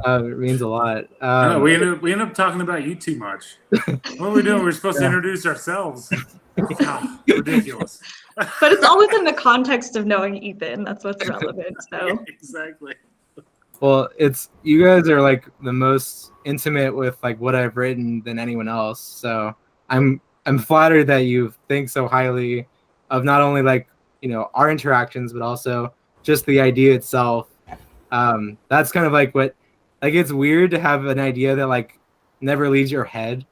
It means a lot. No, we end up talking about you too much. What are we doing? We're supposed to introduce ourselves. Oh, ridiculous. But it's all within the context of knowing Ethan. That's what's relevant. So exactly. Well, it's you guys are like the most intimate with like what I've written than anyone else. So I'm flattered that you think so highly of not only like, you know, our interactions, but also just the idea itself. That's kind of like what, like, it's weird to have an idea that like never leaves your head.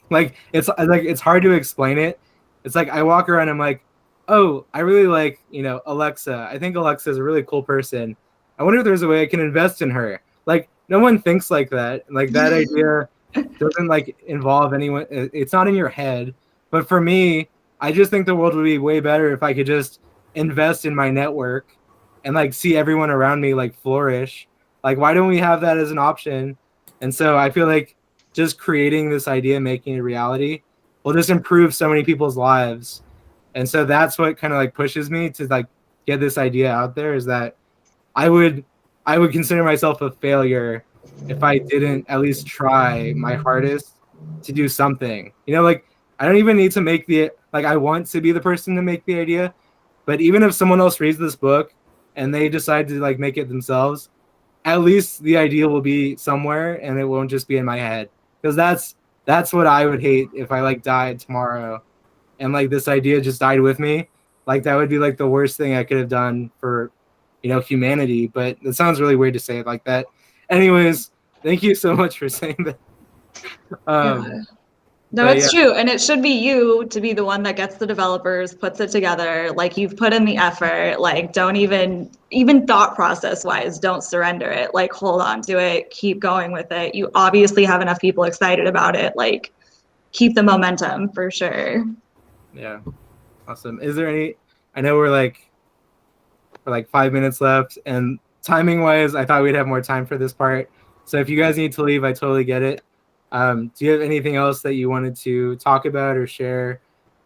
Like it's hard to explain it. It's like I walk around, I'm like, oh, I really like, you know, Alexa. I think Alexa is a really cool person. I wonder if there's a way I can invest in her. Like no one thinks like that. Like that idea doesn't like involve anyone. It's not in your head. But for me, I just think the world would be way better if I could just invest in my network and like see everyone around me like flourish. Like why don't we have that as an option? And so I feel like just creating this idea, making it a reality, will just improve so many people's lives. And so that's what kind of like pushes me to like get this idea out there, is that I would consider myself a failure if I didn't at least try my hardest to do something. You know, like I don't even need to make the, like I want to be the person to make the idea, but even if someone else reads this book and they decide to like make it themselves, at least the idea will be somewhere and it won't just be in my head. Because that's what I would hate if I like died tomorrow and like this idea just died with me. Like that would be like the worst thing I could have done for, you know, humanity. But it sounds really weird to say it like that. Anyways, thank you so much for saying that. No, it's true. And it should be you to be the one that gets the developers, puts it together. Like you've put in the effort, like don't even thought process wise, don't surrender it. Like hold on to it, keep going with it. You obviously have enough people excited about it. Like keep the momentum for sure. Yeah. Awesome. Is there any, I know we're like 5 minutes left, and timing wise, I thought we'd have more time for this part. So if you guys need to leave, I totally get it. Do you have anything else that you wanted to talk about or share?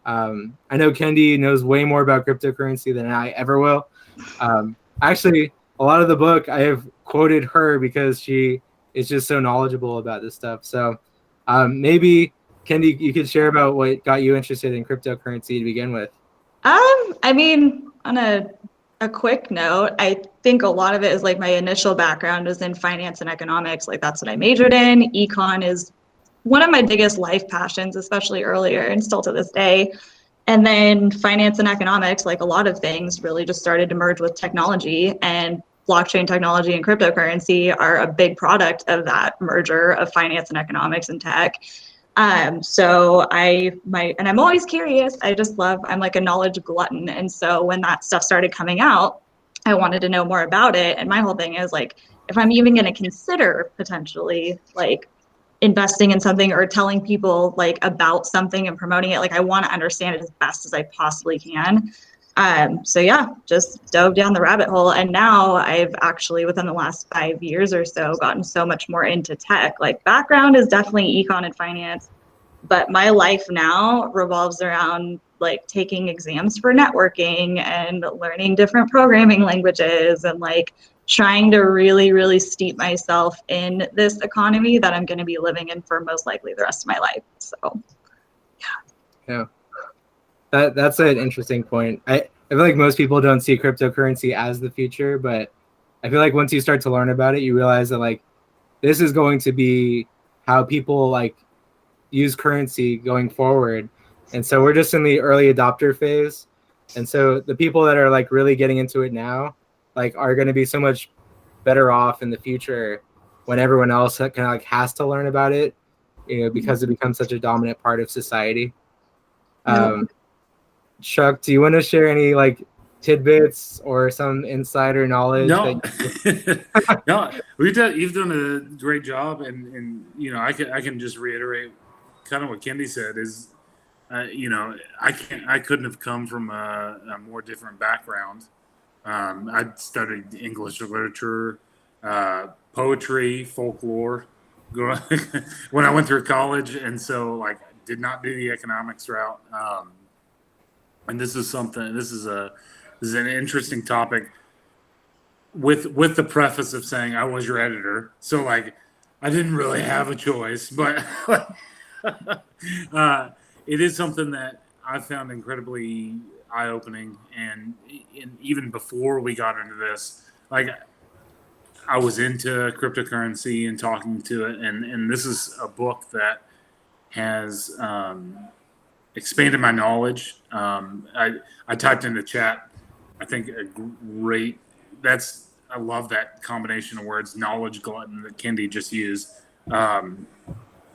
I know Kendi knows way more about cryptocurrency than I ever will. Actually, a lot of the book I have quoted her because she is just so knowledgeable about this stuff. So maybe Kendi, you could share about what got you interested in cryptocurrency to begin with. I mean, on a quick note, I think a lot of it is like my initial background is in finance and economics. Like that's what I majored in. Econ is one of my biggest life passions, especially earlier and still to this day. And then finance and economics, like a lot of things, really just started to merge with technology, and blockchain technology and cryptocurrency are a big product of that merger of finance and economics and tech. So I'm always curious. I'm like a knowledge glutton. And so when that stuff started coming out, I wanted to know more about it. And my whole thing is like, if I'm even going to consider potentially like investing in something or telling people like about something and promoting it, like I want to understand it as best as I possibly can. So yeah, just dove down the rabbit hole. And now I've actually within the last 5 years or so gotten so much more into tech. Like background is definitely econ and finance, but my life now revolves around like taking exams for networking and learning different programming languages and like trying to really, really steep myself in this economy that I'm going to be living in for most likely the rest of my life. So yeah. That's an interesting point. I feel like most people don't see cryptocurrency as the future, but I feel like once you start to learn about it, you realize that like this is going to be how people like use currency going forward. And so we're just in the early adopter phase. And so the people that are like really getting into it now, like are going to be so much better off in the future when everyone else kind of like has to learn about it, because it becomes such a dominant part of society. Chuck, do you want to share any like tidbits or some insider knowledge? No, no, you've done a great job, and I can just reiterate kind of what Kendi said is, I couldn't have come from a more different background. I studied English literature, poetry, folklore when I went through college, and so like did not do the economics route. And this is an interesting topic with the preface of saying I was your editor, so like I didn't really have a choice, but it is something that I found incredibly eye-opening, and even before we got into this, like I was into cryptocurrency and talking to it, and this is a book that has expanded my knowledge. I typed in the chat, I think I love that combination of words, knowledge glutton, that Kendi just used.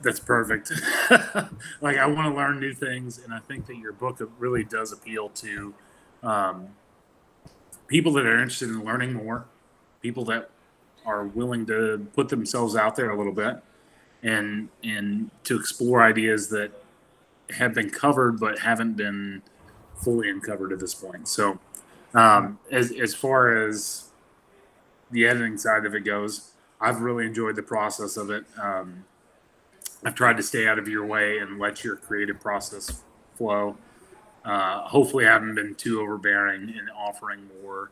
That's perfect. Like I want to learn new things, and I think that your book really does appeal to people that are interested in learning more, people that are willing to put themselves out there a little bit, and to explore ideas that have been covered but haven't been fully uncovered at this point. So as far as the editing side of it goes, I've really enjoyed the process of it. I've tried to stay out of your way and let your creative process flow. Hopefully I haven't been too overbearing in offering more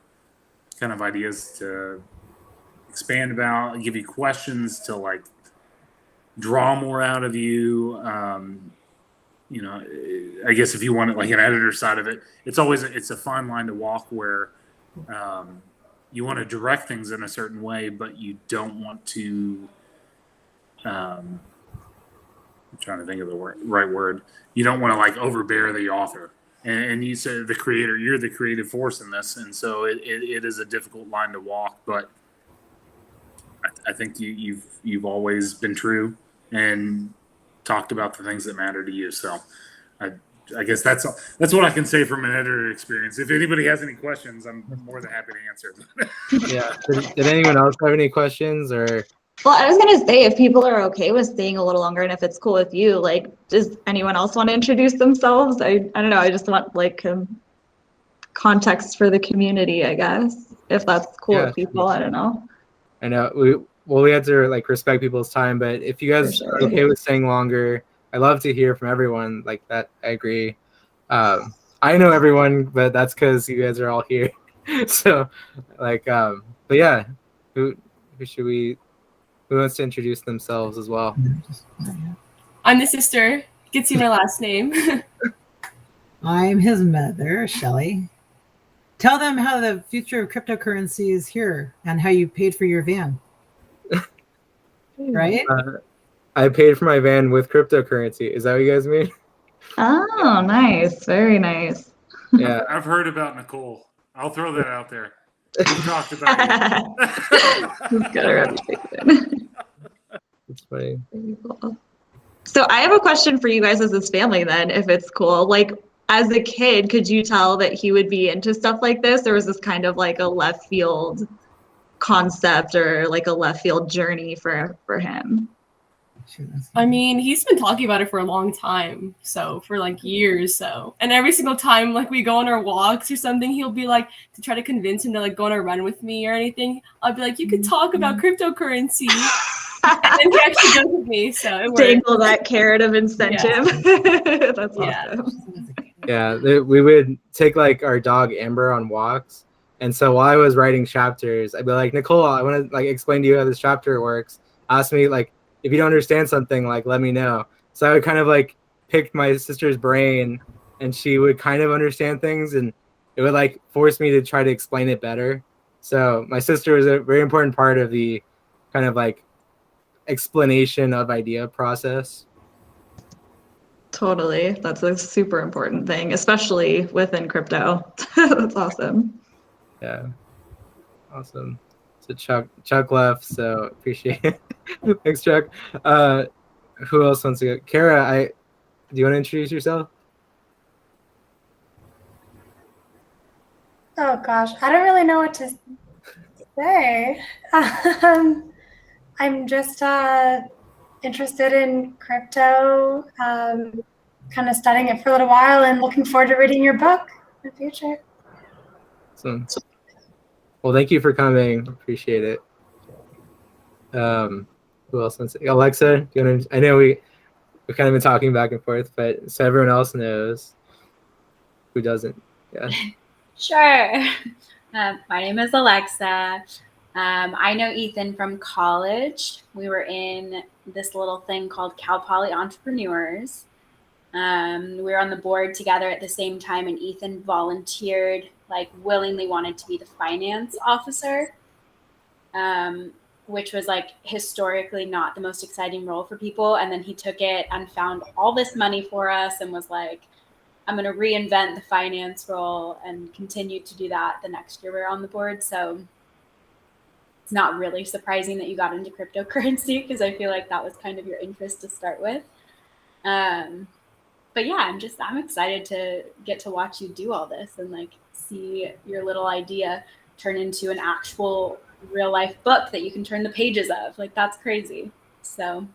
kind of ideas to expand about, give you questions to like draw more out of you. I guess if you want it like an editor side of it, it's a fine line to walk where you want to direct things in a certain way, but you don't want to I'm trying to think of the right word. You don't want to like overbear the author, and you said the creator. You're the creative force in this, and so it is a difficult line to walk. But I think you've always been true and talked about the things that matter to you. So I guess that's what I can say from an editor experience. If anybody has any questions, I'm more than happy to answer. Yeah. Did anyone else have any questions or? Well, I was gonna say, if people are okay with staying a little longer, and if it's cool with you, like, does anyone else want to introduce themselves? I don't know. I just want like context for the community, I guess, if that's cool with people. I don't know. I know we had to like respect people's time, but if you guys are okay with staying longer, I love to hear from everyone like that. I agree. I know everyone, but that's because you guys are all here. So like, but yeah, who should we? Who wants to introduce themselves as well? I'm the sister. You can see my last name. I'm his mother, Shelly. Tell them how the future of cryptocurrency is here and how you paid for your van. Right? I paid for my van with cryptocurrency. Is that what you guys mean? Oh, nice. Very nice. Yeah. I've heard about Nicole. I'll throw that out there. We talked about you. Got a reputation. It's funny. So I have a question for you guys as his family then, if it's cool. Like, as a kid, could you tell that he would be into stuff like this, or was this kind of like a left field concept or like a left field journey for him? I mean, he's been talking about it for a long time, so for like years. So, and every single time like we go on our walks or something, he'll be like, to try to convince him to like go on a run with me or anything, I'll be like, you could talk about cryptocurrency. And then he actually goes with me, so it works. Dangle that carrot of incentive. Yeah. That's awesome. Yeah, we would take like our dog Amber on walks, and so while I was writing chapters, I'd be like, Nicole, I want to like explain to you how this chapter works. Ask me like, if you don't understand something, like let me know. So I would kind of like pick my sister's brain, and she would kind of understand things, and it would like force me to try to explain it better. So my sister was a very important part of the kind of like explanation of idea process. Totally. That's a super important thing, especially within crypto. That's awesome. Yeah. Awesome. So Chuck left, so appreciate it. Thanks, Chuck. Who else wants to go? Kara, do you want to introduce yourself? Oh gosh, I don't really know what to say. I'm just interested in crypto, kind of studying it for a little while and looking forward to reading your book in the future. So, well, thank you for coming. Appreciate it. Who else wants to? Alexa, do you want to, I know we've kind of been talking back and forth, but so everyone else knows who doesn't. Yeah. Sure. My name is Alexa. I know Ethan from college. We were in this little thing called Cal Poly Entrepreneurs. We were on the board together at the same time, and Ethan volunteered, like willingly wanted to be the finance officer, which was like historically not the most exciting role for people. And then he took it and found all this money for us and was like, I'm going to reinvent the finance role, and continued to do that the next year we were on the board. So it's not really surprising that you got into cryptocurrency, because I feel like that was kind of your interest to start with. But yeah, I'm excited to get to watch you do all this and like see your little idea turn into an actual real life book that you can turn the pages of. Like, that's crazy. So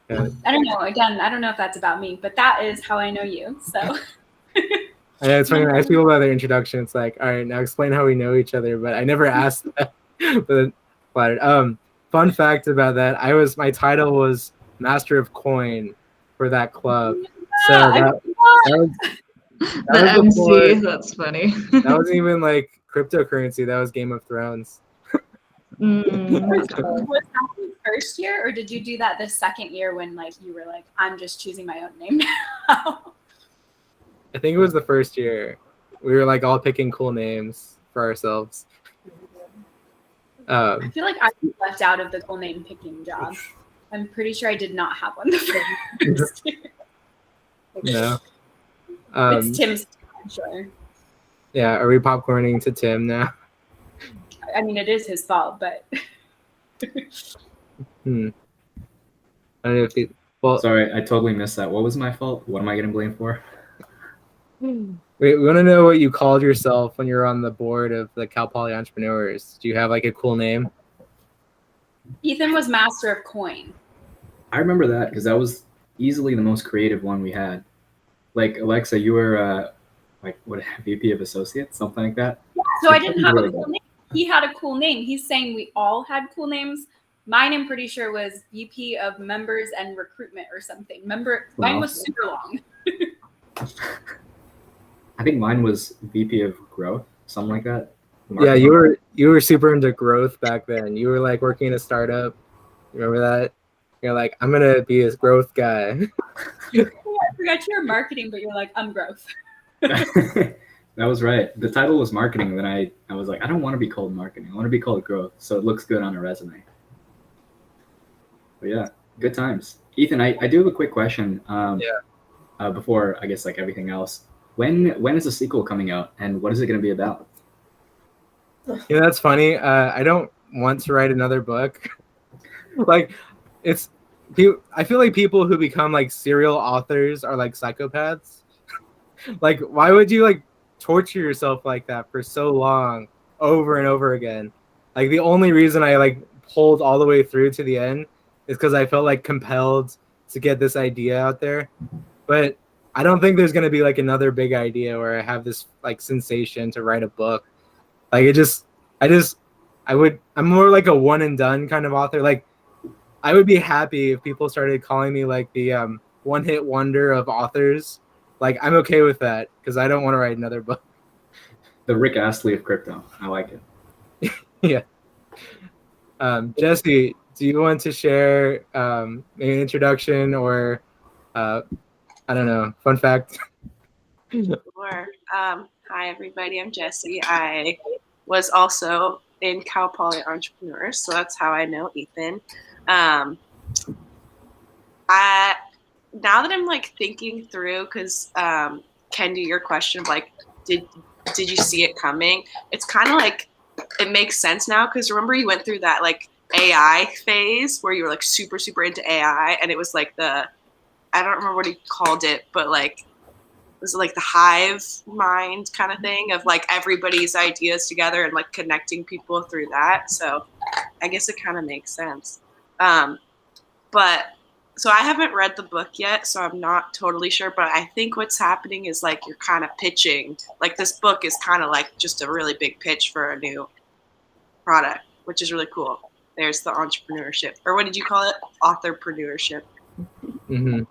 Yeah. I don't know. Again, I don't know if that's about me, but that is how I know you. So I know it's funny. I ask people about their introduction. It's like, all right, now explain how we know each other. But I never asked that. But flattered. Fun fact about that: my title was Master of Coin for that club. So that was MC. before, That's funny. that wasn't even like cryptocurrency. That was Game of Thrones. Was that the first year, or did you do that the second year when like you were like, I'm just choosing my own name now? I think it was the first year. We were like all picking cool names for ourselves. I feel like I was left out of the cool name picking job. I'm pretty sure I did not have one the first year. No. It's Tim's, I'm sure. Yeah, are we popcorning to Tim now? I mean, it is his fault, but I don't know if he. Well, sorry, I totally missed that. What was my fault? What am I getting blamed for? We want to know what you called yourself when you were on the board of the Cal Poly Entrepreneurs. Do you have like a cool name? Ethan was Master of Coin. I remember that because that was easily the most creative one we had. Like, Alexa, you were like what, VP of Associates, something like that? Yeah, so I didn't have a cool name. He had a cool name. He's saying we all had cool names. Mine, I'm pretty sure, was VP of Members and Recruitment or something. Mine was super long. I think mine was VP of Growth, something like that. Yeah, you were super into growth back then. You were like working in a startup. Remember that? You're like, I'm gonna be a growth guy. I forgot you were marketing, but you're like, I'm growth. That was right. The title was marketing, and then I was like, I don't want to be called marketing. I want to be called growth, so it looks good on a resume. But yeah, good times. Ethan, I do have a quick question. Before I guess like everything else, when is the sequel coming out, and what is it going to be about? Yeah, that's funny. I don't want to write another book. Like, I feel like people who become like serial authors are like psychopaths. Like, why would you like torture yourself like that for so long, over and over again? Like, the only reason I like pulled all the way through to the end is because I felt like compelled to get this idea out there. But I don't think there's gonna be like another big idea where I have this like sensation to write a book. Like, I'm more like a one and done kind of author. Like, I would be happy if people started calling me like the one hit wonder of authors. Like, I'm okay with that because I don't want to write another book. The Rick Astley of crypto. I like it. Yeah. Jesse, do you want to share an introduction or I don't know, fun fact? Sure. Hi, everybody. I'm Jessie. I was also in Cal Poly Entrepreneurs, so that's how I know Ethan. Now that I'm like thinking through, because Ken, to your question of like, did you see it coming? It's kind of like it makes sense now because remember you went through that like AI phase where you were like super super into AI, and it was like I don't remember what he called it, but like was it like the hive mind kind of thing of like everybody's ideas together and like connecting people through that. So I guess it kind of makes sense. But so I haven't read the book yet, so I'm not totally sure. But I think what's happening is like you're kind of pitching. Like this book is kind of like just a really big pitch for a new product, which is really cool. There's the entrepreneurship, or what did you call it? Authorpreneurship. Mm-hmm.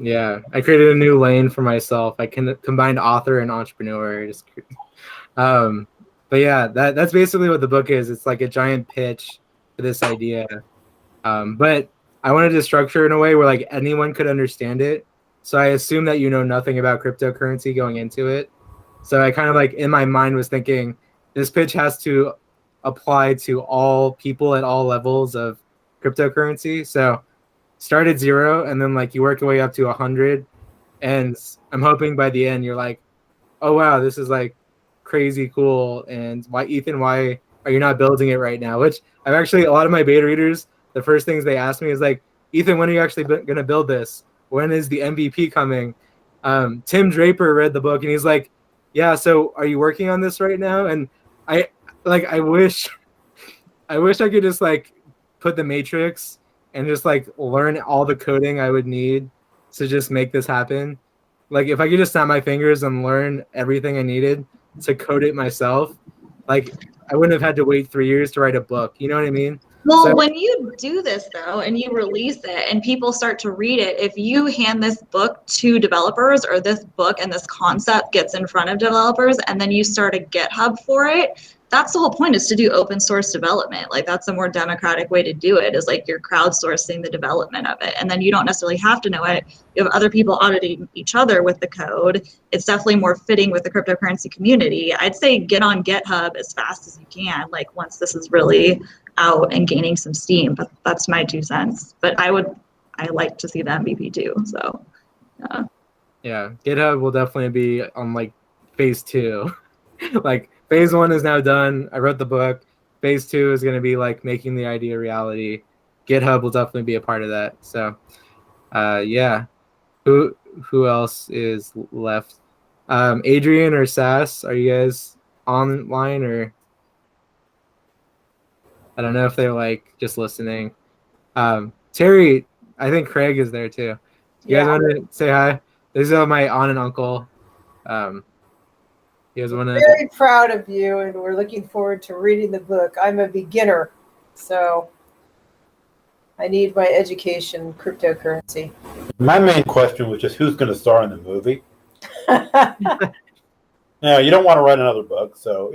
Yeah, I created a new lane for myself. I can combine author and entrepreneur. But yeah, that's basically what the book is. It's like a giant pitch for this idea. But I wanted to structure it in a way where like anyone could understand it. So I assume that you know nothing about cryptocurrency going into it. So I kind of like in my mind was thinking this pitch has to apply to all people at all levels of cryptocurrency. So start at 0 and then like you work your way up to 100. And I'm hoping by the end you're like, oh wow, this is like crazy cool. And why, Ethan, why are you not building it right now? Which I've actually, a lot of my beta readers, the first things they ask me is like, Ethan, when are you actually going to build this? When is the MVP coming? Tim Draper read the book and he's like, yeah, so are you working on this right now? And I wish I could just like put the matrix and just like learn all the coding I would need to just make this happen. Like if I could just snap my fingers and learn everything I needed to code it myself, like I wouldn't have had to wait 3 years to write a book. You know what I mean? Well, So, when you do this though, and you release it and people start to read it, if you hand this book to developers or this book and this concept gets in front of developers and then you start a GitHub for it, that's the whole point, is to do open source development. Like that's a more democratic way to do it, is like you're crowdsourcing the development of it. And then you don't necessarily have to know it. You have other people auditing each other with the code. It's definitely more fitting with the cryptocurrency community. I'd say get on GitHub as fast as you can, like once this is really out and gaining some steam. But that's my 2 cents. But I like to see the MVP too. So yeah, GitHub will definitely be on like phase 2. Like phase 1 is now done. I wrote the book. Phase 2 is going to be like making the idea reality. GitHub will definitely be a part of that. So yeah, who else is left? Adrian or Sass, are you guys online, or I don't know if they're like just listening. Terry, I think Craig is there too. You guys want to say hi? These are my aunt and uncle. You guys want to? Very proud of you, and we're looking forward to reading the book. I'm a beginner, so I need my education in cryptocurrency. My main question was just who's going to star in the movie. You don't want to write another book, so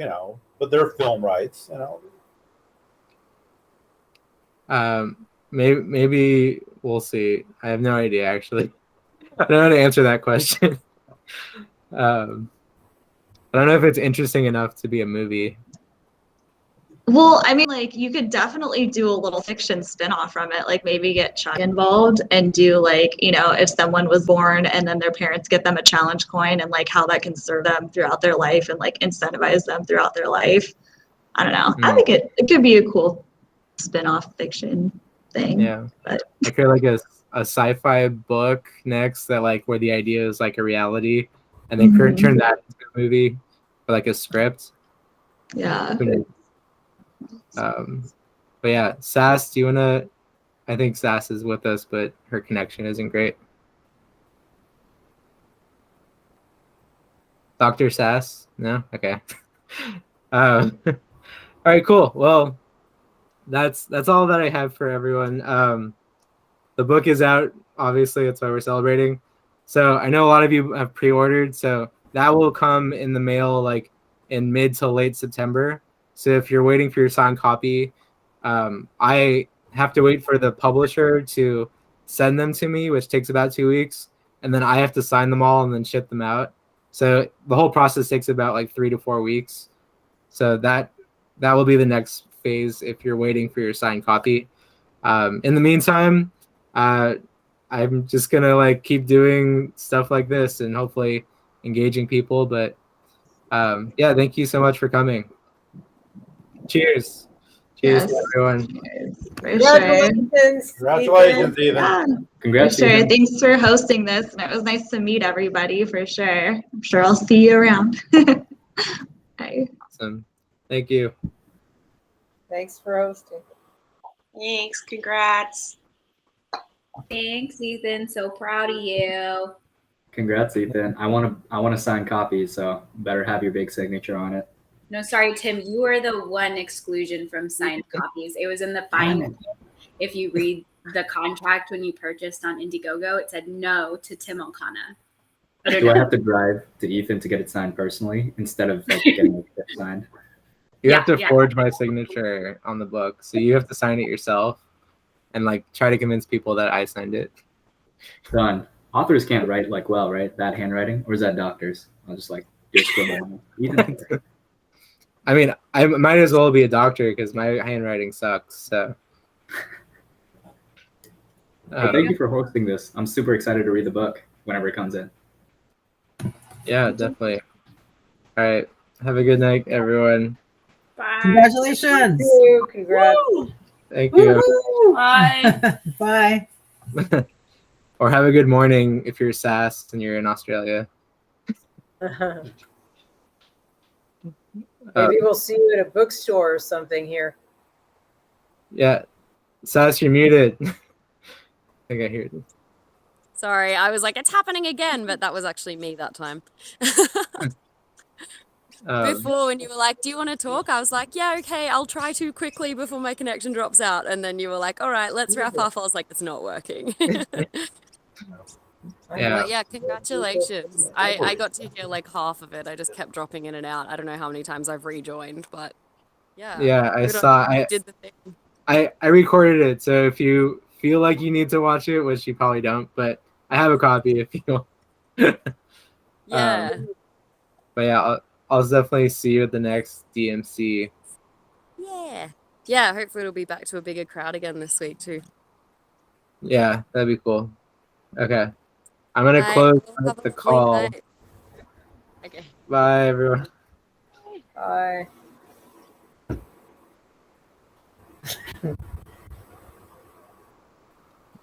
but they're film rights, Maybe we'll see. I have no idea actually. I don't know how to answer that question. I don't know if it's interesting enough to be a movie. well, I mean, like you could definitely do a little fiction spin-off from it, like maybe get Chuck involved and do like, if someone was born and then their parents get them a challenge coin and like how that can serve them throughout their life and like incentivize them throughout their life. I don't know. I think it could be a cool spin-off fiction thing. Yeah. But I feel like a sci-fi book next that like where the idea is like a reality and then turn that into a movie or like a script. Yeah. But yeah, Sass, do you want to? I think Sass is with us, but her connection isn't great. Dr. Sass? No? Okay. All right, cool. Well, that's all that I have for everyone. The book is out. Obviously, that's why we're celebrating. So I know a lot of you have pre-ordered, so that will come in the mail like in mid to late September. So if you're waiting for your signed copy, I have to wait for the publisher to send them to me, which takes about 2 weeks, and then I have to sign them all and then ship them out. So the whole process takes about like 3 to 4 weeks. So that will be the next phase if you're waiting for your signed copy. In the meantime, I'm just gonna like keep doing stuff like this and hopefully engaging people. But yeah, thank you so much for coming. Cheers. Cheers to everyone. For sure. Congratulations, Ethan. Yeah, Congrats, for sure. Ethan. Thanks for hosting this, and it was nice to meet everybody. For sure. I'm sure I'll see you around. Bye. Awesome. Thank you. Thanks for hosting. Thanks. Congrats. Thanks, Ethan. So proud of you. Congrats, Ethan. I want to sign copies, so better have your big signature on it. No, sorry, Tim. You are the one exclusion from signed copies. It was in the fine print. If you read the contract when you purchased on Indiegogo, it said no to Tim O'Connor. Do I have to drive to Ethan to get it signed personally instead of like getting it signed? You have to forge my signature on the book, so you have to sign it yourself, and like try to convince people that I signed it. Done. Authors can't write like well, right? Bad handwriting, or is that doctors? I'll just like do a scribble on it. Ethan. I mean, I might as well be a doctor because my handwriting sucks. So. Well, thank you for hosting this. I'm super excited to read the book whenever it comes in. Yeah, definitely. All right. Have a good night, everyone. Bye. Congratulations. Thank you. Congrats. Thank you. Bye. Bye. Or have a good morning if you're Sass and you're in Australia. Maybe we'll see you at a bookstore or something here. Yeah. Sass, you're muted. I think I hear it. Sorry, I was like, it's happening again, but that was actually me that time. Before, when you were like, do you want to talk? I was like, yeah, okay, I'll try to quickly before my connection drops out. And then you were like, all right, let's wrap up. I was like, it's not working. Yeah. But yeah, congratulations. I got to hear like half of it. I just kept dropping in and out. I don't know how many times I've rejoined, but yeah. Yeah, I good on saw. you. You did the thing. I recorded it, so if you feel like you need to watch it, which you probably don't, but I have a copy if you want. Yeah. But yeah, I'll definitely see you at the next DMC. Yeah. Yeah, hopefully it'll be back to a bigger crowd again this week too. Yeah, that'd be cool. Okay. I'm going to Bye. close Have up a the lovely call. night. Okay. Bye, everyone. Bye. Figure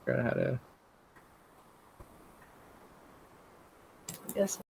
out how to... Yes.